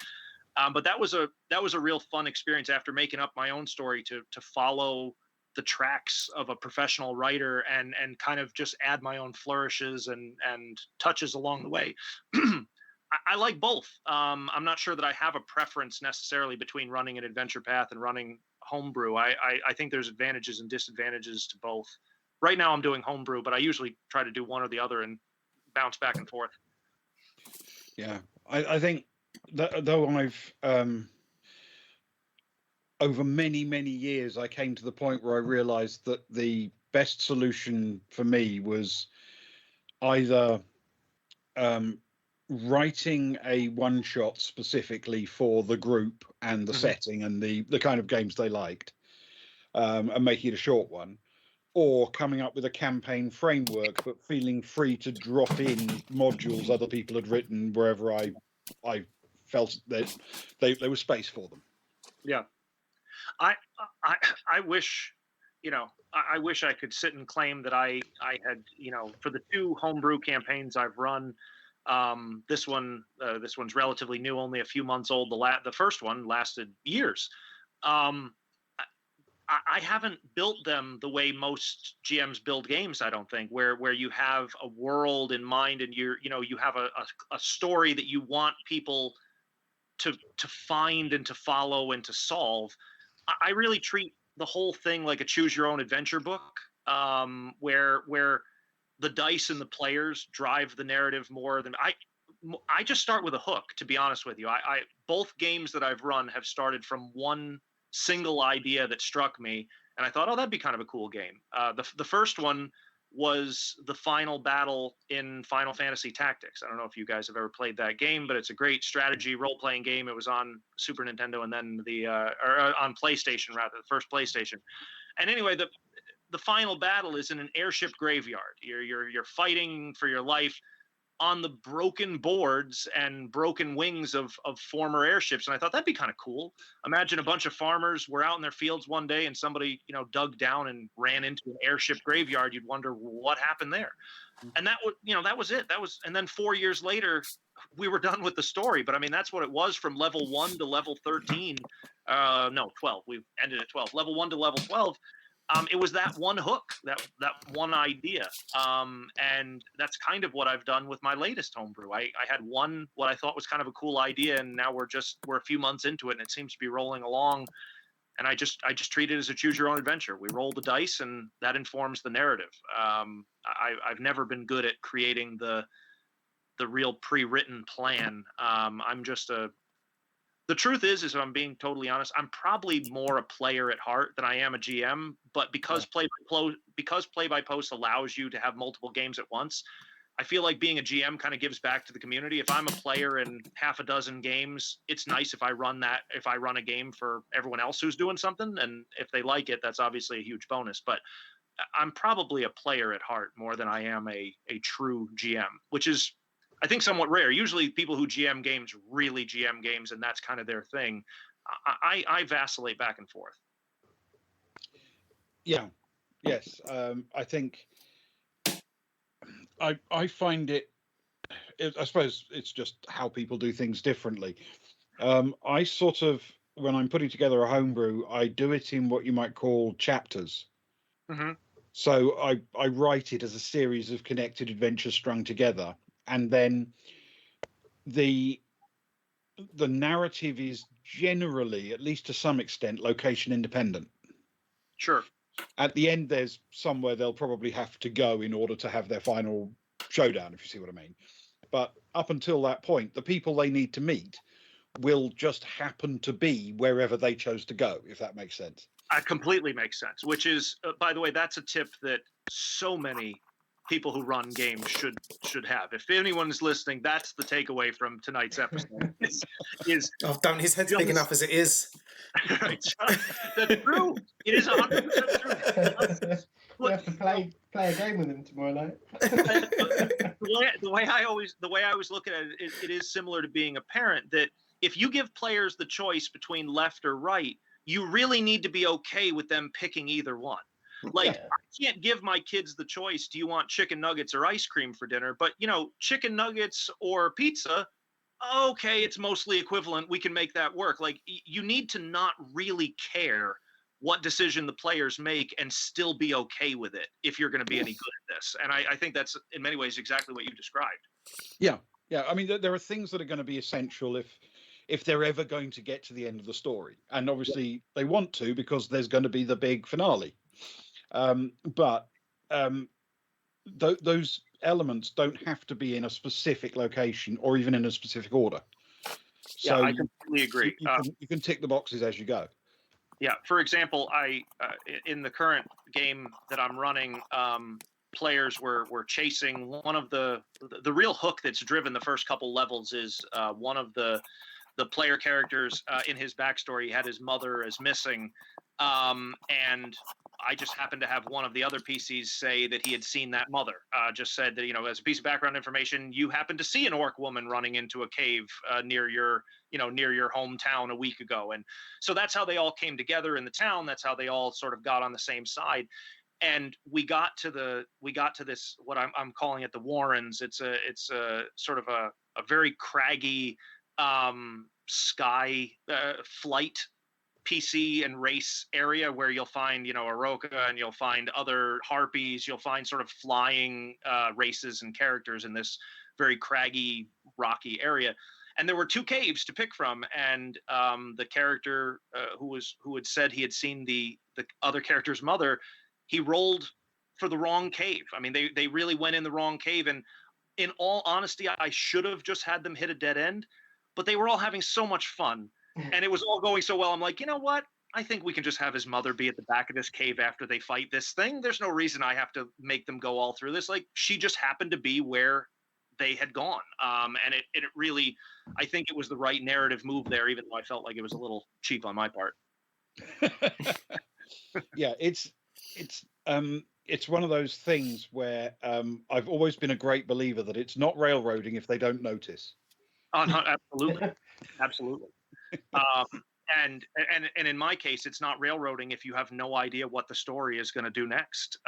But that was a real fun experience after making up my own story to follow the tracks of a professional writer and kind of just add my own flourishes and touches along the way. I like both. I'm not sure that I have a preference necessarily between running an adventure path and running homebrew. I think there's advantages and disadvantages to both. Right now I'm doing homebrew, but I usually try to do one or the other and bounce back and forth. Yeah, I think that though I've over many, many years, I came to the point where I realized that the best solution for me was either writing a one-shot specifically for the group and the setting and the kind of games they liked, and making it a short one, or coming up with a campaign framework but feeling free to drop in modules other people had written wherever I felt that there was space for them. Yeah, I wish, I wish I could sit and claim that I had, for the two homebrew campaigns I've run. This one's relatively new, only a few months old. The first one lasted years. I haven't built them the way most GMs build games, I don't think, where you have a world in mind and you have a story that you want people to find and to follow and to solve. I really treat the whole thing like a choose your own adventure book, where the dice and the players drive the narrative more than I just start with a hook, to be honest with you. Both games that I've run have started from one single idea that struck me, and I thought, oh, that'd be kind of a cool game. The first one was the final battle in Final Fantasy Tactics. I don't know if you guys have ever played that game, but it's a great strategy role-playing game. It was on Super Nintendo and then on PlayStation rather, the first PlayStation. And anyway, the final battle is in an airship graveyard. You're fighting for your life on the broken boards and broken wings of former airships. And I thought that'd be kind of cool. Imagine a bunch of farmers were out in their fields one day and somebody, dug down and ran into an airship graveyard. You'd wonder what happened there. And that was it. And then 4 years later, we were done with the story. But I mean, that's what it was from level 1 to level 13. No, 12. We ended at 12. Level 1 to level 12. It was that one hook, that one idea, and that's kind of what I've done with my latest homebrew. I had what I thought was kind of a cool idea, and now we're a few months into it, and it seems to be rolling along. And I just treat it as a choose your own adventure. We roll the dice, and that informs the narrative. I've never been good at creating the real pre-written plan. I'm just the truth is if I'm being totally honest, I'm probably more a player at heart than I am a GM. But because play by post allows you to have multiple games at once, I feel like being a GM kind of gives back to the community. If I'm a player in half a dozen games, it's nice if I run a game for everyone else who's doing something, and if they like it, that's obviously a huge bonus. But I'm probably a player at heart more than I am a true GM, which is, I think, somewhat rare. Usually people who GM games really GM games, and that's kind of their thing. I vacillate back and forth. Yeah. Yes. I think I find it, I suppose it's just how people do things differently. I sort of, when I'm putting together a homebrew, I do it in what you might call chapters. Mm-hmm. So I write it as a series of connected adventures strung together. And then the narrative is generally, at least to some extent, location independent. Sure. At the end, there's somewhere they'll probably have to go in order to have their final showdown, if you see what I mean. But up until that point, the people they need to meet will just happen to be wherever they chose to go, if that makes sense. It completely makes sense, which is, by the way, that's a tip that so many people who run games should have. If anyone's listening, that's the takeaway from tonight's episode. Oh, don't, his head's big enough as it is. Right, that's true. It is 100% true. We have to play a game with him tomorrow night. the way I always look at it, it is similar to being a parent, that if you give players the choice between left or right, you really need to be okay with them picking either one. Like, I can't give my kids the choice, do you want chicken nuggets or ice cream for dinner? But, chicken nuggets or pizza, okay, it's mostly equivalent. We can make that work. Like, you need to not really care what decision the players make and still be okay with it if you're going to be any good at this. And I think that's, in many ways, exactly what you described. Yeah. I mean, there are things that are going to be essential if they're ever going to get to the end of the story. And obviously they want to, because there's going to be the big finale. But those elements don't have to be in a specific location or even in a specific order. So yeah, I completely agree. You can tick the boxes as you go. Yeah. For example, in the current game that I'm running, players were chasing one of the real hook that's driven the first couple levels is one of the player characters in his backstory had his mother as missing, and I just happened to have one of the other PCs say that he had seen that mother. Just said that, as a piece of background information, you happened to see an orc woman running into a cave near your hometown a week ago. And so that's how they all came together in the town. That's how they all sort of got on the same side. And we got to this, what I'm calling it, the Warrens. It's a sort of a very craggy sky flight PC and race area where you'll find, Aroka, and you'll find other harpies. You'll find sort of flying races and characters in this very craggy, rocky area. And there were two caves to pick from, and the character who had said he had seen the other character's mother, he rolled for the wrong cave. I mean, they really went in the wrong cave. And in all honesty, I should have just had them hit a dead end, but they were all having so much fun. And it was all going so well. I'm like, you know what? I think we can just have his mother be at the back of this cave after they fight this thing. There's no reason I have to make them go all through this. Like, she just happened to be where they had gone. And it really, I think it was the right narrative move there, even though I felt like it was a little cheap on my part. Yeah, it's one of those things where I've always been a great believer that it's not railroading if they don't notice. Oh, no, absolutely. Absolutely. And in my case, it's not railroading if you have no idea what the story is going to do next.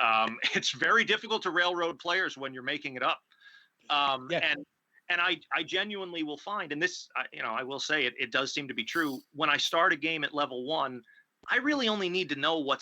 It's very difficult to railroad players when you're making it up. Yeah. And I genuinely will find, and this, I will say it does seem to be true. When I start a game at level 1, I really only need to know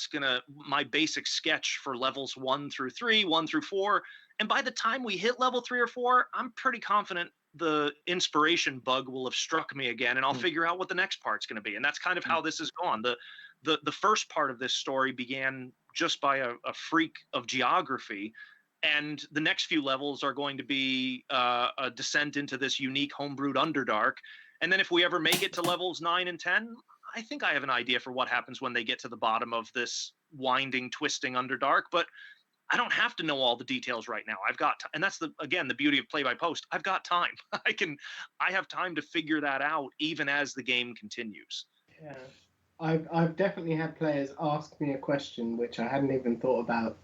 my basic sketch for levels 1 through 3, 1 through 4. And by the time we hit level 3 or 4, I'm pretty confident the inspiration bug will have struck me again, and I'll figure out what the next part's going to be. And that's kind of how this has gone. The first part of this story began just by a freak of geography, and the next few levels are going to be a descent into this unique homebrewed Underdark. And then if we ever make it to levels 9 and 10, I think I have an idea for what happens when they get to the bottom of this winding, twisting Underdark. But I don't have to know all the details right now. And that's the beauty of play by post. I've got time. I have time to figure that out even as the game continues. Yeah, I've definitely had players ask me a question which I hadn't even thought about.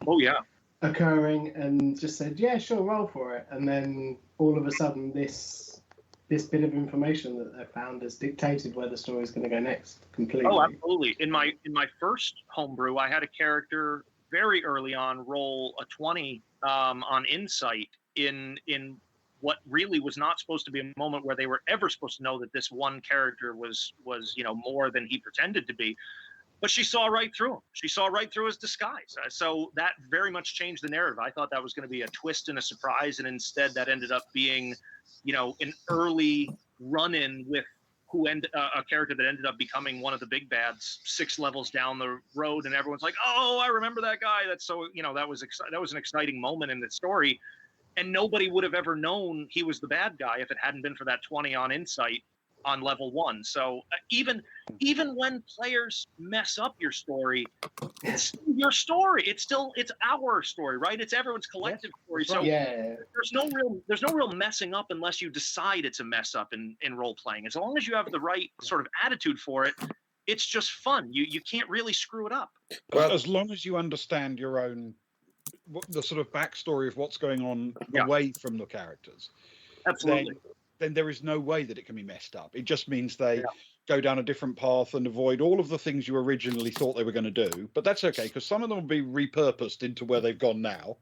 Oh yeah, occurring, and just said, yeah, sure, roll for it. And then all of a sudden, this bit of information that they found has dictated where the story is going to go next completely. Oh, absolutely. In my first homebrew, I had a character very early on roll a 20 on insight in what really was not supposed to be a moment where they were ever supposed to know that this one character was more than he pretended to be. But she saw right through him. She saw right through his disguise. So that very much changed the narrative. I thought that was going to be a twist and a surprise, and instead that ended up being, an early run-in with a character that ended up becoming one of the big bads 6 levels down the road, and everyone's like, "Oh, I remember that guy." That's so that was an exciting moment in the story, and nobody would have ever known he was the bad guy if it hadn't been for that 20 on insight on level 1. So even when players mess up your story, it's your story. It's our story, right? It's everyone's collective story. So yeah, there's no real messing up unless you decide it's a mess up in role playing. As long as you have the right sort of attitude for it, it's just fun. You can't really screw it up. Well, as long as you understand your own the sort of backstory of what's going on away from the characters. Absolutely. Then there is no way that it can be messed up. It just means they go down a different path and avoid all of the things you originally thought they were going to do. But that's okay, because some of them will be repurposed into where they've gone now,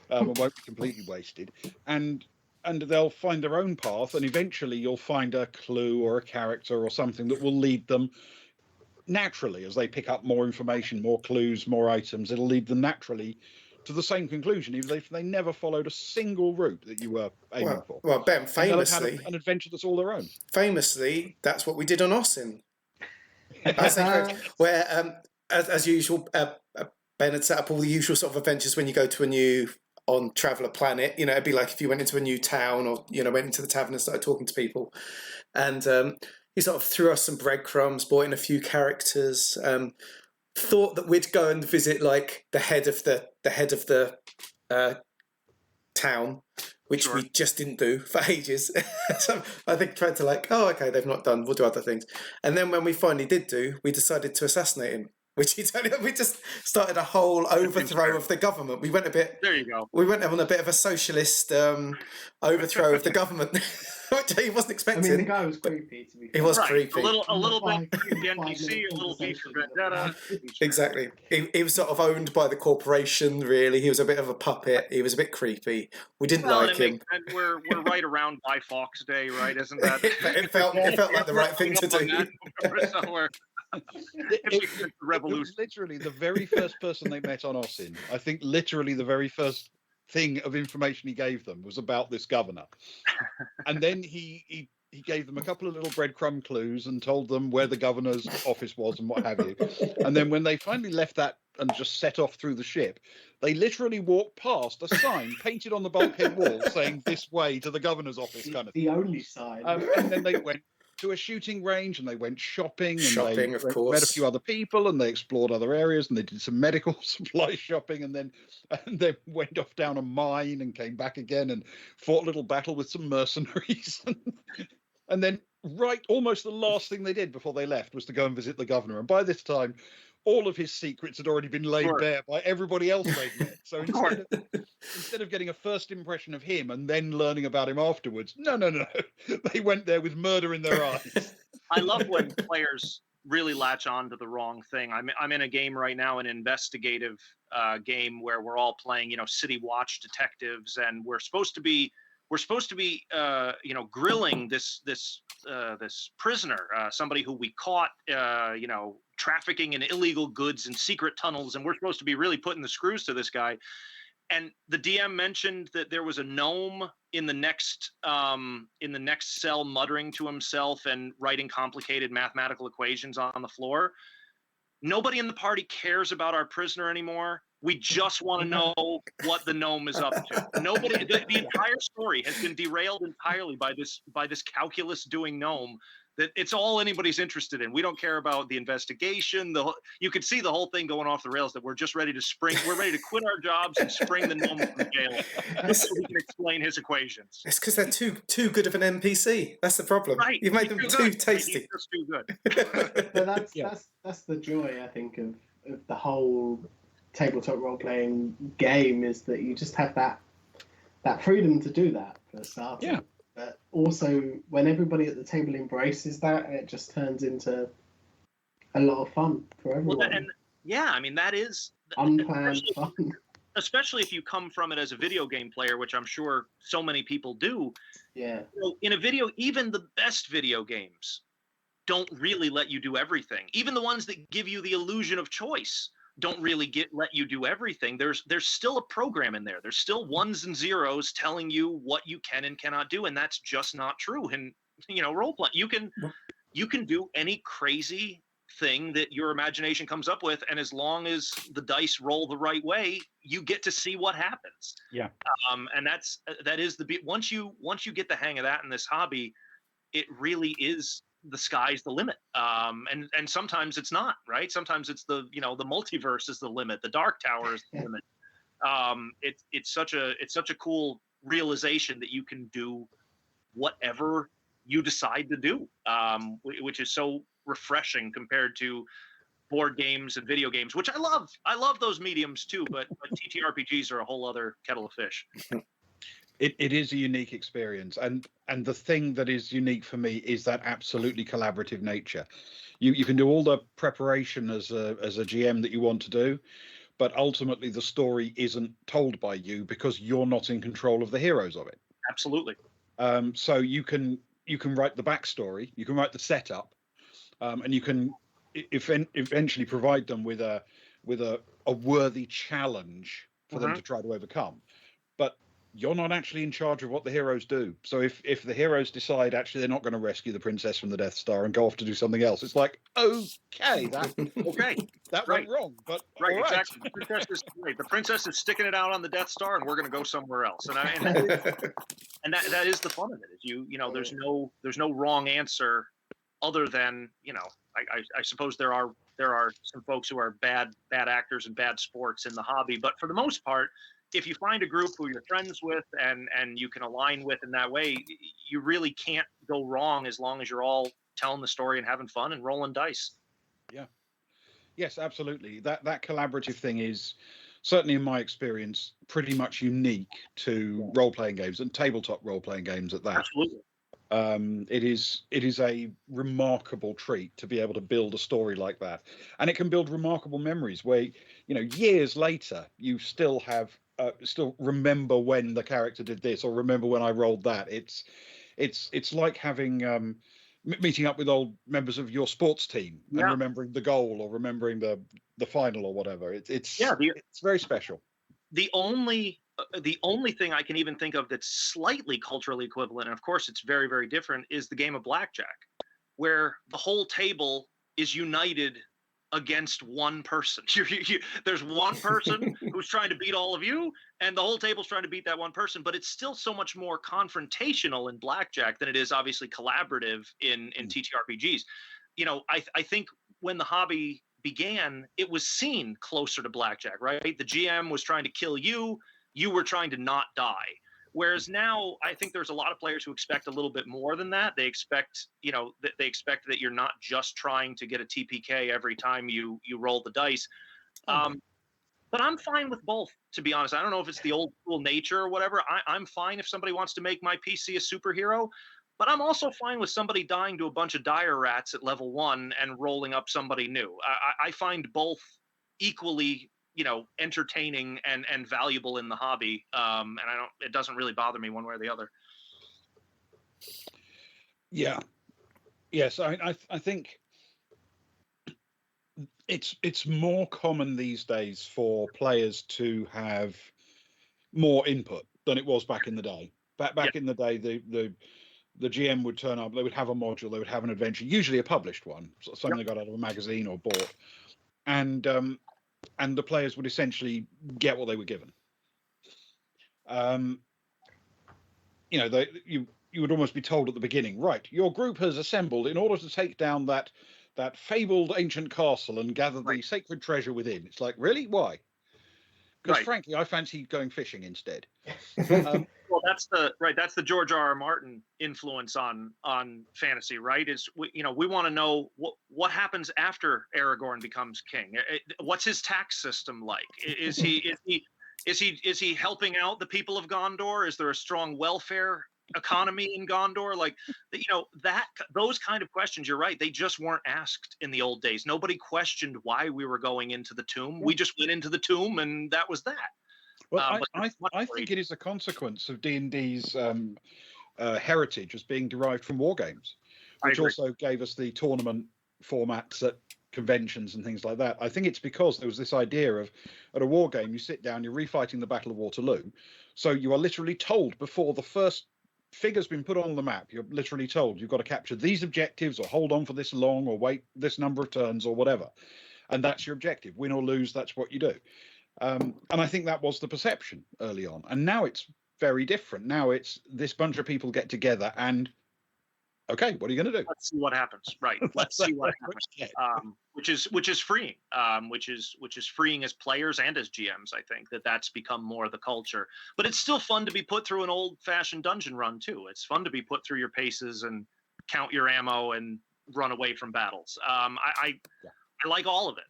and won't be completely wasted. And they'll find their own path, and eventually you'll find a clue or a character or something that will lead them naturally as they pick up more information, more clues, more items. It'll lead them naturally to the same conclusion, even if they never followed a single route that you were aiming for. Well, Ben, famously, had an adventure that's all their own. Famously, that's what we did on Osin. Where, as usual, Ben had set up all the usual sort of adventures when you go to a new Traveller Planet. It'd be like if you went into a new town or went into the tavern and started talking to people, and he sort of threw us some breadcrumbs, brought in a few characters. Thought that we'd go and visit like the head of the town, which we just didn't do for ages. So I think tried to okay, they've not done, we'll do other things. And then when we finally did do, we decided to assassinate him, which we just started a whole overthrow of the government. We went There you go. We went on a bit of a socialist overthrow of the government, which he wasn't expecting. I mean, the guy was creepy. To be fair. He was creepy. A little bit NPC, a little V for Vendetta. Exactly. He was sort of owned by the corporation, really. He was a bit of a puppet. He was a bit creepy. We didn't like him. And we're right around Guy Fawkes Day, right? Isn't that? it felt like the right thing to do. Somewhere. It was literally the very first person they met on Osin. I think literally the very first thing of information he gave them was about this governor. And then he gave them a couple of little breadcrumb clues and told them where the governor's office was and what have you. And then when they finally left that and just set off through the ship, they literally walked past a sign painted on the bulkhead wall saying "this way to the governor's office," kind of thing. The only sign. And then they went to a shooting range, and they went shopping, and Shopping, of met course. a few other people, and they explored other areas, and they did some medical supply shopping, and then went off down a mine and came back again and fought a little battle with some mercenaries. And then almost the last thing they did before they left was to go and visit the governor. And by this time, all of his secrets had already been laid bare by everybody else they'd met. So instead of getting a first impression of him and then learning about him afterwards, no. They went there with murder in their eyes. I love when players really latch on to the wrong thing. I'm in a game right now, an investigative game where we're all playing, city watch detectives, and we're supposed to be grilling this prisoner, somebody who we caught, trafficking in illegal goods in secret tunnels, and we're supposed to be really putting the screws to this guy. And the DM mentioned that there was a gnome in the next cell, muttering to himself and writing complicated mathematical equations on the floor. Nobody in the party cares about our prisoner anymore. We just want to know what the gnome is up to. Nobody. The entire story has been derailed entirely by this calculus-doing gnome. That it's all anybody's interested in. We don't care about the investigation. You could see the whole thing going off the rails. That we're just ready to spring. We're ready to quit our jobs and spring the gnome from jail so we can explain his equations. It's because they're too good of an NPC. That's the problem. Right. You've made them too tasty. He's just too good. But that's the joy, I think, of the whole tabletop role-playing game, is that you just have that freedom to do that for a start. Yeah. But also, when everybody at the table embraces that, it just turns into a lot of fun for everyone. Well, that is unplanned fun. Especially if you come from it as a video game player, which I'm sure so many people do. Yeah. In even the best video games don't really let you do everything. Even the ones that give you the illusion of choice don't really let you do everything. There's still a program in there. There's still ones and zeros telling you what you can and cannot do, and that's just not true. And role play, you can do any crazy thing that your imagination comes up with, and as long as the dice roll the right way, you get to see what happens. Yeah. And that is once you get the hang of that in this hobby, it really is the sky's the limit. And sometimes it's not, right? Sometimes it's the multiverse is the limit. The Dark Tower is the limit. It's such a cool realization that you can do whatever you decide to do, which is so refreshing compared to board games and video games, which I love. I love those mediums too, but TTRPGs are a whole other kettle of fish. It is a unique experience, and the thing that is unique for me is that absolutely collaborative nature. You can do all the preparation as a GM that you want to do, but ultimately the story isn't told by you because you're not in control of the heroes of it. Absolutely. So you can write the backstory, you can write the setup, and you can eventually provide them with a worthy challenge for them to try to overcome. But you're not actually in charge of what the heroes do. So if the heroes decide actually they're not going to rescue the princess from the Death Star and go off to do something else, it's like, that went wrong. But right, exactly. The princess is sticking it out on the Death Star, and we're going to go somewhere else. And that is the fun of it. Is there's no wrong answer, other than I suppose there are some folks who are bad actors and bad sports in the hobby, but for the most part, if you find a group who you're friends with and you can align with in that way, you really can't go wrong as long as you're all telling the story and having fun and rolling dice. Yeah. Yes, absolutely. That collaborative thing is, certainly in my experience, pretty much unique to role-playing games and tabletop role-playing games at that. Absolutely. It is a remarkable treat to be able to build a story like that, and it can build remarkable memories where years later you still remember when the character did this, or remember when I rolled that. It's like having meeting up with old members of your sports team and remembering the goal or remembering the final or whatever. It's very special. The only thing I can even think of that's slightly culturally equivalent, and of course it's very, very different, is the game of blackjack, where the whole table is united against one person. There's one person who's trying to beat all of you, and the whole table's trying to beat that one person. But it's still so much more confrontational in blackjack than it is obviously collaborative in TTRPGs. You know, I think when the hobby began, it was seen closer to blackjack, right? The GM was trying to kill you, you were trying to not die. Whereas now, I think there's a lot of players who expect a little bit more than that. They expect, you know, they expect that you're not just trying to get a TPK every time you roll the dice. But I'm fine with both, to be honest. I don't know if it's the old school nature or whatever. I'm fine if somebody wants to make my PC a superhero, but I'm also fine with somebody dying to a bunch of dire rats at level 1 and rolling up somebody new. I find both equally, you know, entertaining and valuable in the hobby, and it doesn't really bother me one way or the other. Yeah, yes, I think it's more common these days for players to have more input than it was back in the day. Back in the day, the GM would turn up, they would have a module, they would have an adventure, usually a published one, something they got out of a magazine or bought, and the players would essentially get what they were given. You know, you would almost be told at the beginning, right, your group has assembled in order to take down that fabled ancient castle and gather the sacred treasure within. It's like, really? Why? Because frankly, I fancy going fishing instead. Well, that's the George R.R. Martin influence on fantasy, right? We want to know what happens after Aragorn becomes king. What's his tax system like? Is he helping out the people of Gondor? Is there a strong welfare economy in Gondor? Like, you know, those kind of questions, you're right, they just weren't asked in the old days. Nobody questioned why we were going into the tomb. We just went into the tomb and that was that. Well, I think it is a consequence of D&D's heritage as being derived from war games, which also gave us the tournament formats at conventions and things like that. I think it's because there was this idea of, at a war game, you sit down, you're refighting the Battle of Waterloo, so you are literally told before the first figure's been put on the map, you're literally told you've got to capture these objectives or hold on for this long or wait this number of turns or whatever, and that's your objective. Win or lose, that's what you do. And I think that was the perception early on. And now it's very different. Now it's this bunch of people get together and, okay, what are you going to do? Let's see what happens. Right. Let's see what happens. Which is freeing. Which is freeing as players and as GMs. I think that's become more of the culture. But it's still fun to be put through an old-fashioned dungeon run too. It's fun to be put through your paces and count your ammo and run away from battles. I like all of it.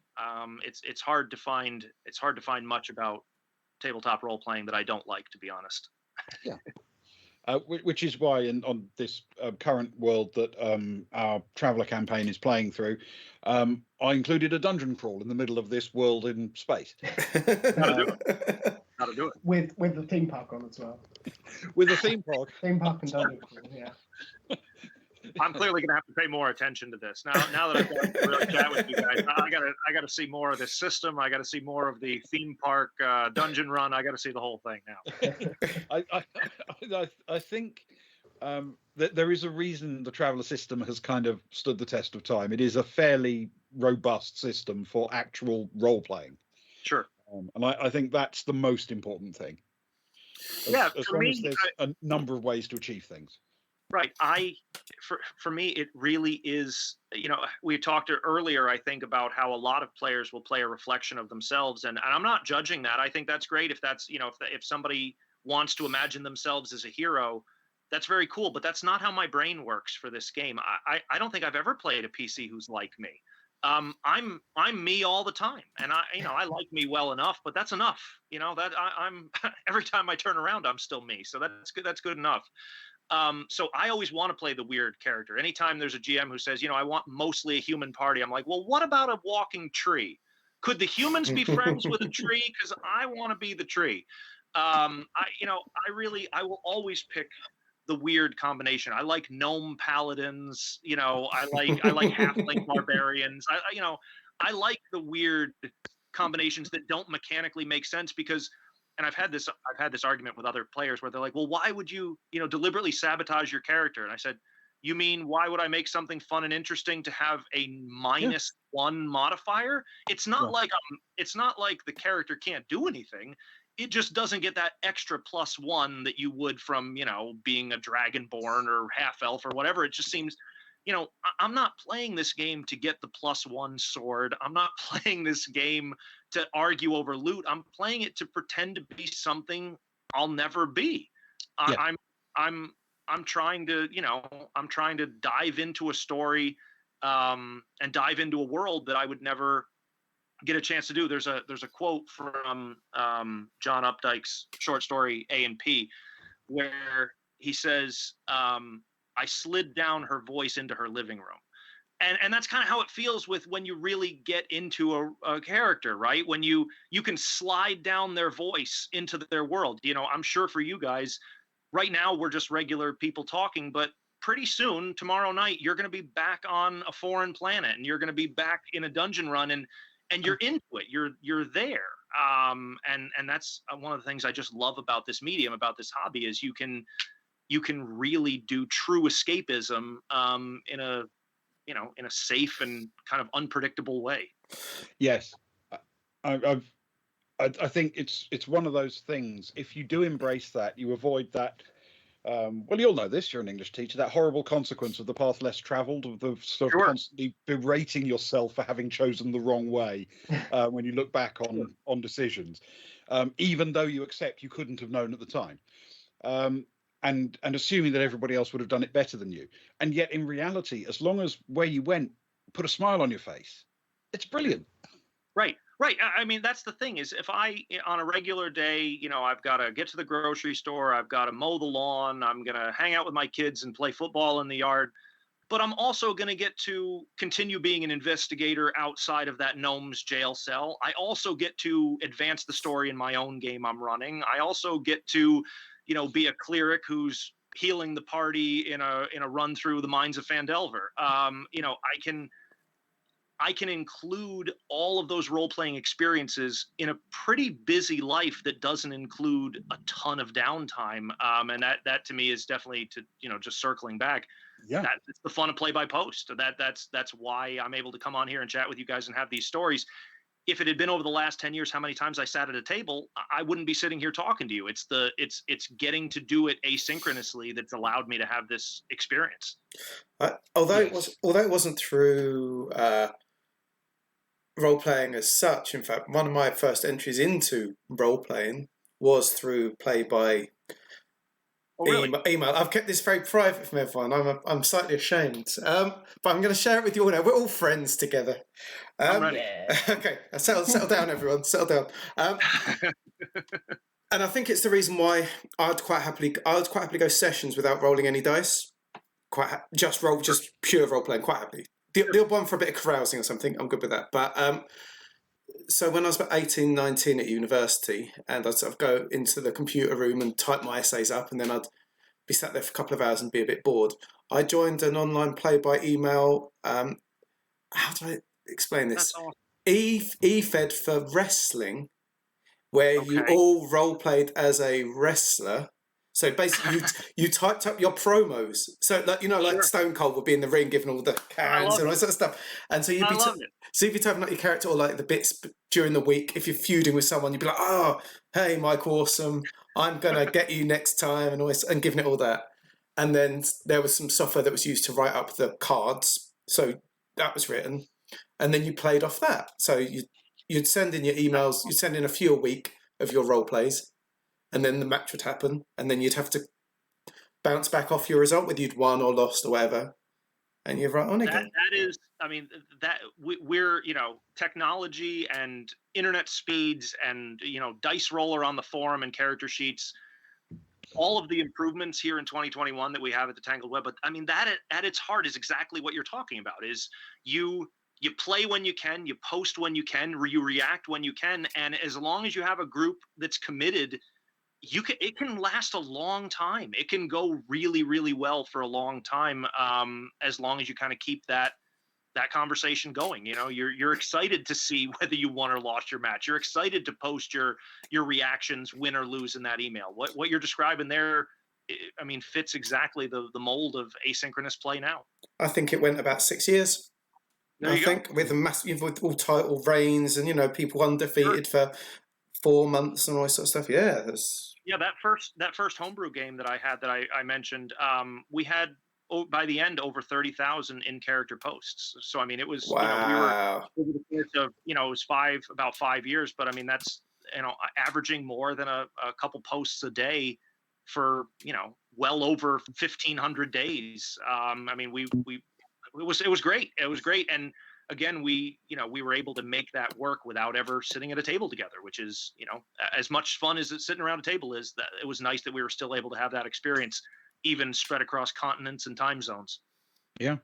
It's hard to find much about tabletop role playing that I don't like, to be honest. Yeah. Which is why on this current world that our Traveller campaign is playing through, I included a dungeon crawl in the middle of this world in space. Gotta do it. With the theme park on as well. With the theme park. Theme park and dungeon crawl, yeah. I'm clearly going to have to pay more attention to this now that I've got to really chat with you guys. I got to see more of this system. I got to see more of the theme park dungeon run. I got to see the whole thing now. I think that there is a reason the Traveller system has kind of stood the test of time. It is a fairly robust system for actual role playing. Sure. And I think that's the most important thing. As long as there's a number of ways to achieve things. Right. For me, it really is, you know, we talked earlier, I think, about how a lot of players will play a reflection of themselves. And I'm not judging that. I think that's great. If that's, you know, if somebody wants to imagine themselves as a hero, that's very cool. But that's not how my brain works for this game. I don't think I've ever played a PC who's like me. I'm me all the time. And I like me well enough, but that's enough. You know, that I'm every time I turn around, I'm still me. So that's good. That's good enough. So I always want to play the weird character. Anytime there's a GM who says, you know, I want mostly a human party, I'm like, well, what about a walking tree? Could the humans be friends with a tree? Because I want to be the tree. I will always pick the weird combination. I like gnome paladins. You know, I like halfling barbarians. I like the weird combinations that don't mechanically make sense because. And I've had this argument with other players where they're like, well, why would you, deliberately sabotage your character? And I said, You mean why would I make something fun and interesting to have a -1 modifier? It's not like it's not like the character can't do anything. It just doesn't get that extra +1 that you would from, being a dragonborn or half elf or whatever. It just seems, I'm not playing this game to get the +1 sword. I'm not playing this game to argue over loot. I'm playing it to pretend to be something I'll never be. Yeah. I'm trying to, I'm trying to dive into a story and dive into a world that I would never get a chance to do. There's a quote from John Updike's short story A&P where he says, I slid down her voice into her living room. And that's kind of how it feels with when you really get into a character, right? When you can slide down their voice into their world. I'm sure for you guys, right now we're just regular people talking, but pretty soon, tomorrow night, you're going to be back on a foreign planet and you're going to be back in a dungeon run and you're into it. You're there. And that's one of the things I just love about this medium, about this hobby, is you can really do true escapism in a safe and kind of unpredictable way. Yes, I think it's one of those things. If you do embrace that, you avoid that. Well, you'll know this. You're an English teacher. That horrible consequence of the path less travelled, of the sort of constantly berating yourself for having chosen the wrong way when you look back on decisions, even though you accept you couldn't have known at the time, and assuming that everybody else would have done it better than you. And yet, in reality, as long as where you went put a smile on your face, it's brilliant. Right. I mean, that's the thing, is if I, on a regular day, I've got to get to the grocery store, I've got to mow the lawn, I'm going to hang out with my kids and play football in the yard, but I'm also going to get to continue being an investigator outside of that gnome's jail cell. I also get to advance the story in my own game I'm running. I also get to, be a cleric who's healing the party in a run through the mines of Phandelver. I can include all of those role-playing experiences in a pretty busy life that doesn't include a ton of downtime. And that to me is definitely, to, just circling back. Yeah, it's the fun of play by post. That's why I'm able to come on here and chat with you guys and have these stories. If it had been over the last 10 years, how many times I sat at a table, I wouldn't be sitting here talking to you. It's getting to do it asynchronously that's allowed me to have this experience. Although it wasn't through role-playing as such. In fact, one of my first entries into role-playing was through play by email. I've kept this very private from everyone. I'm slightly ashamed, but I'm going to share it with you all now. We're all friends together. I'm ready. Okay, settle down, everyone. Settle down. And I think it's the reason why I'd quite happily go sessions without rolling any dice. Just pure role-playing. Quite happily. The odd one for a bit of carousing or something, I'm good with that. But so when I was about 18, 19 at university, and I'd sort of go into the computer room and type my essays up, and then I'd be sat there for a couple of hours and be a bit bored, I joined an online play-by-email, how do I explain this? Awesome. E-Fed for wrestling, where you all role-played as a wrestler. So basically, you typed up your promos. So like Stone Cold would be in the ring giving all the cans and all that sort of stuff. And so you'd be if you're typing up your character or like the bits during the week, if you're feuding with someone, you'd be like, "Oh, hey, Mike Awesome, I'm gonna get you next time," and giving it all that. And then there was some software that was used to write up the cards. So that was written, and then you played off that. So you'd send in your emails. You'd send in a few a week of your role plays. And then the match would happen, and then you'd have to bounce back off your result, whether you'd won or lost or whatever, and you're right on again. That is, I mean, we're technology and internet speeds and dice roller on the forum and character sheets, all of the improvements here in 2021 that we have at the Tangled Web. But I mean, that at its heart is exactly what you're talking about. Is you play when you can, you post when you can, you react when you can, and as long as you have a group that's committed, it can last a long time. It can go really, really well for a long time, as long as you kind of keep that conversation going. You're excited to see whether you won or lost your match. You're excited to post your reactions, win or lose, in that email. What you're describing there I mean, fits exactly the mold of asynchronous play now. I think it went about 6 years. There you think with a massive, with all title reigns and people undefeated for 4 months and all that sort of stuff. Yeah, that first homebrew game that I had that I mentioned, we had by the end over 30,000 in character posts. So I mean, it was we were over the course of it was about 5 years, but I mean that's averaging more than a couple posts a day for well over 1,500 days. I mean it was great. It was great, and again, we were able to make that work without ever sitting at a table together, which is, as much fun as sitting around a table is. That it was nice that we were still able to have that experience, even spread across continents and time zones. Yeah.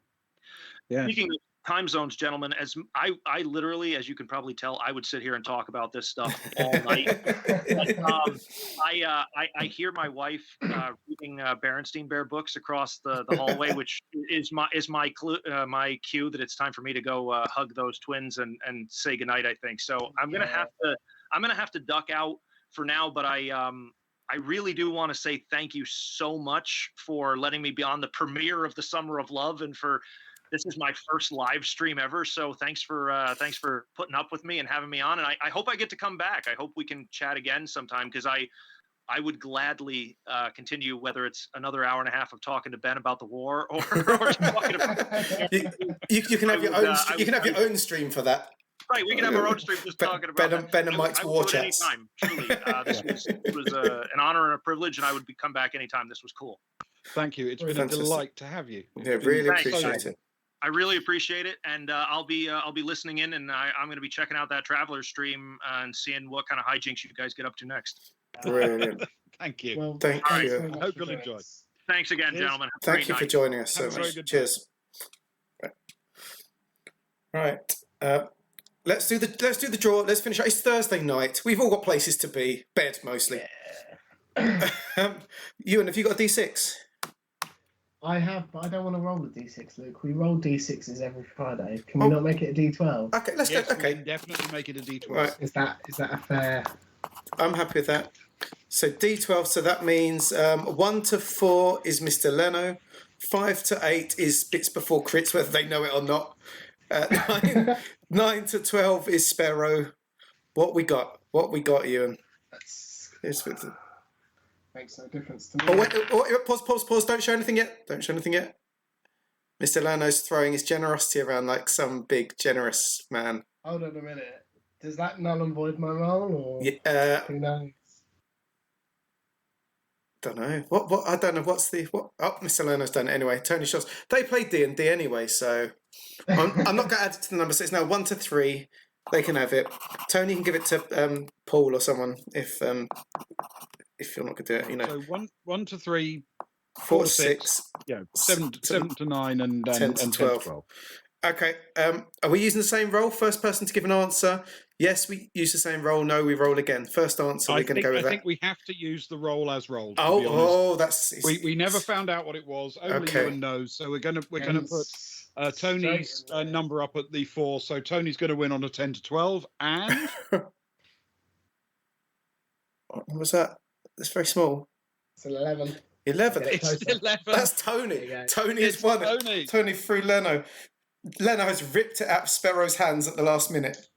Speaking of time zones, gentlemen, as I literally, as you can probably tell, I would sit here and talk about this stuff all night. I hear my wife reading Berenstein Bear books across the hallway, which is my cue that it's time for me to go hug those twins and say goodnight, I think. So I'm gonna have to duck out for now, but I really do want to say thank you so much for letting me be on the premiere of the Summer of Love, and this is my first live stream ever. So thanks for putting up with me and having me on. And I hope I get to come back. I hope we can chat again sometime, because I would gladly continue, whether it's another hour and a half of talking to Ben about the war or talking about. You can have your own. You can have your own stream for that. Right, we can have our own stream just talking about Ben and Mike's war chats. Anytime, truly, this was an honor and a privilege, and I would come back anytime. This was cool. Thank you. It's been a delight to have you. Yeah, really appreciate it. I really appreciate it, and I'll be listening in, and I'm going to be checking out that Traveler stream and seeing what kind of hijinks you guys get up to next. Brilliant. Thank you. Well, thank you. I hope you'll enjoy. Thanks again, gentlemen. Thank you for joining us so much. Cheers. Right. Let's do the draw. Let's finish. It's Thursday night. We've all got places to be. Bed mostly. Yeah. Ewan, have you got a D6? I have, but I don't want to roll a D6, Luke. We roll D6s every Friday. Can we not make it a D12? Okay, let's go. Okay, we can definitely make it a D12. Right. Is that a fair? I'm happy with that. So D12. So that means 1 to 4 is Mr. Leno. 5 to 8 is bits before crits, whether they know it or not. 9 to 12 is Sparrow. What we got, Ewan? Makes no difference to me. Oh, wait, pause. Don't show anything yet. Mr. Lano's throwing his generosity around like some big, generous man. Hold on a minute. Does that null and void my roll? Or who knows? Don't know. What? I don't know. What? Oh, Mr. Lano's done it anyway. Tony shots. They play D&D anyway, so I'm not going to add it to the number. So it's now 1 to 3. They can have it. Tony can give it to Paul or someone if you're not going to do it. So 1 to 3, 4 to 6. Yeah, 7 to 9, and 10 to 12. Okay. Are we using the same roll? First person to give an answer. Yes, we use the same roll. No, we roll again. First answer. We're going to go with that. I think we have to use the roll as rolled. That's. We never found out what it was. Only Ewan knows. So we're gonna put Tony's number up at the 4. So Tony's going to win on a 10 to 12, and what was that? That's very small. It's 11. 11. It's 11. That's Tony. Tony has won it. Tony through Leno. Leno has ripped it out of Sparrow's hands at the last minute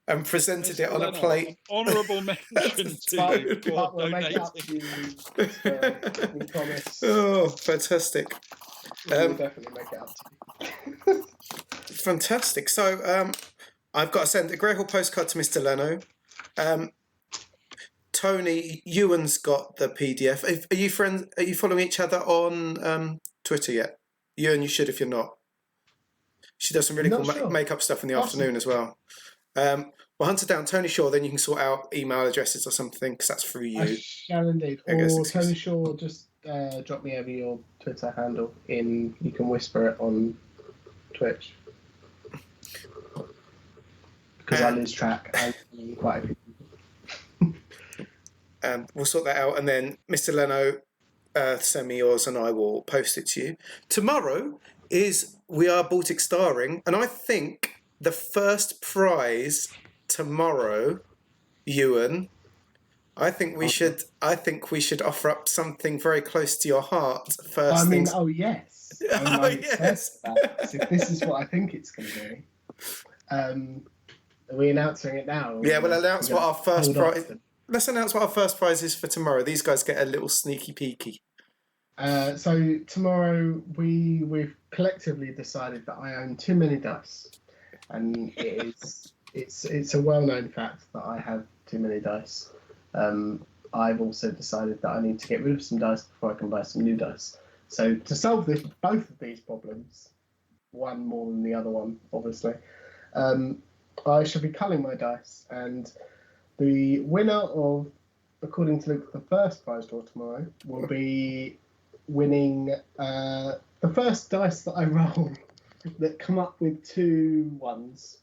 and presented it on a plate. Honourable mention to you. We'll make it up to you. We promise. Oh, fantastic. We'll definitely make it up to you. Fantastic. So I've got to send a Greyhawk postcard to Mr. Leno. Tony, Ewan's got the PDF. Are you friends? Are you following each other on Twitter yet? Ewan, you should if you're not. She does some really cool makeup stuff in the afternoon as well. Well, hunt her down, Tony Shaw. Then you can sort out email addresses or something because that's through you. I shall indeed. Or Tony Shaw, just drop me over your Twitter handle. You can whisper it on Twitch because I lose track. I'm quite. We'll sort that out, and then Mr. Leno, send me yours, and I will post it to you. Tomorrow we are Baltic Starring, and I think the first prize tomorrow, Ewan, I think we should. I think we should offer up something very close to your heart first. I mean, things. oh yes. I'm Oh, excited yes. about this. If this is what I think it's going to be. Are we announcing it now? Or Yeah, we'll announce what our first hold off prize. then? Let's announce what our first prize is for tomorrow. These guys get a little sneaky peeky. So tomorrow we've collectively decided that I own too many dice, and it's a well-known fact that I have too many dice. I've also decided that I need to get rid of some dice before I can buy some new dice. So to solve both of these problems, one more than the other one, obviously, I shall be culling my dice, and the winner of, according to Luke, the first prize draw tomorrow will be winning the first dice that I roll that come up with 2 ones.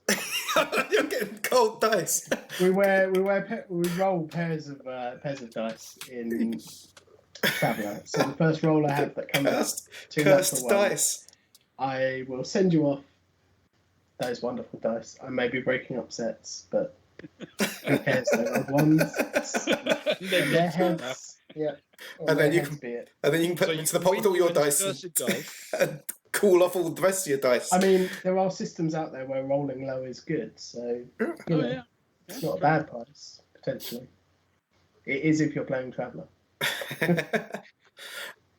You're getting cold dice. We roll pairs of dice in Traveller. So the first roll I have that comes up two Cursed natural ones, dice. I will send you off those wonderful dice. I may be breaking up sets, but who cares? They're odd ones. And their heads. Yeah. And then you can be it. And then you can put them into the pot with all your dice and cool off all the rest of your dice. I mean, there are systems out there where rolling low is good, so you know, it's not a bad price, potentially. It is if you're playing Traveller.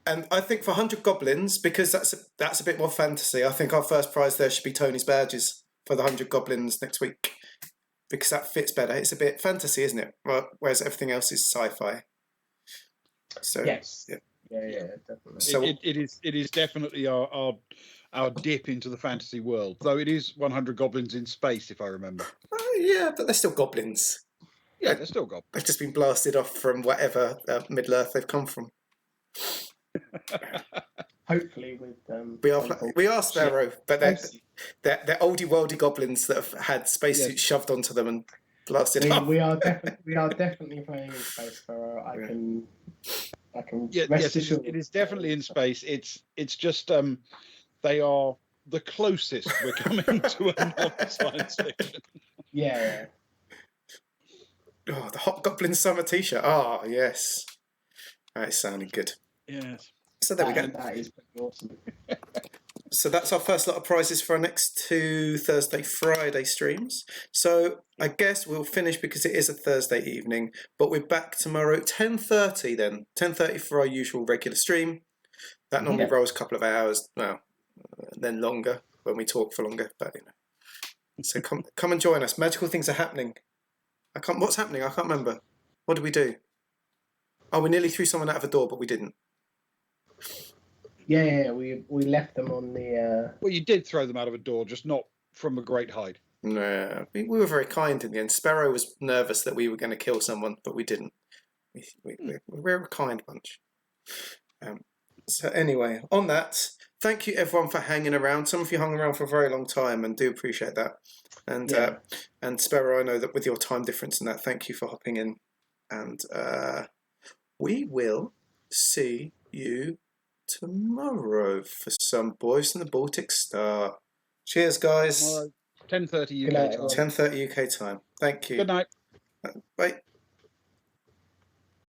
And I think for 100 Goblins, because that's a bit more fantasy, I think our first prize there should be Tony's badges for the 100 Goblins next week. Because that fits better. It's a bit fantasy, isn't it? Whereas everything else is sci-fi. So Yes. Yeah. Yeah, definitely. So It is definitely our dip into the fantasy world, though it is 100 goblins in space, if I remember. yeah, but they're still goblins. Yeah, they're still goblins. They've just been blasted off from whatever Middle-earth they've come from. Hopefully with We are Sparrow, but they're oldie worldy goblins that have had spacesuits shoved onto them and blasted off. we are definitely playing in space, Pharaoh. I can rest assured. It is definitely in space. It's just they are the closest we're coming to a non-science fiction. Yeah. Oh, the Hot Goblin Summer T-shirt. Ah, yes. That is sounding good. Yes. So there we go. That is pretty awesome. So that's our first lot of prizes for our next 2 Thursday, Friday streams. So I guess we'll finish because it is a Thursday evening, but we're back tomorrow at 10:30 then. 10:30 for our usual regular stream. That normally rolls a couple of hours, well, then longer when we talk for longer, but you know. So come and join us. Magical things are happening. What's happening? I can't remember. What did we do? Oh, we nearly threw someone out of a door, but we didn't. Yeah. We left them on the. Well, you did throw them out of a door, just not from a great height. No, we were very kind in the end. Sparrow was nervous that we were going to kill someone, but we didn't. We're a kind bunch. So anyway, on that, thank you everyone for hanging around. Some of you hung around for a very long time and do appreciate that. And Sparrow, I know that with your time difference and that, thank you for hopping in. And we will see you tomorrow for some Boys from the Baltic Star. Cheers, guys. 10:30 UK time. 10:30 UK time. Thank you. Good night. Bye.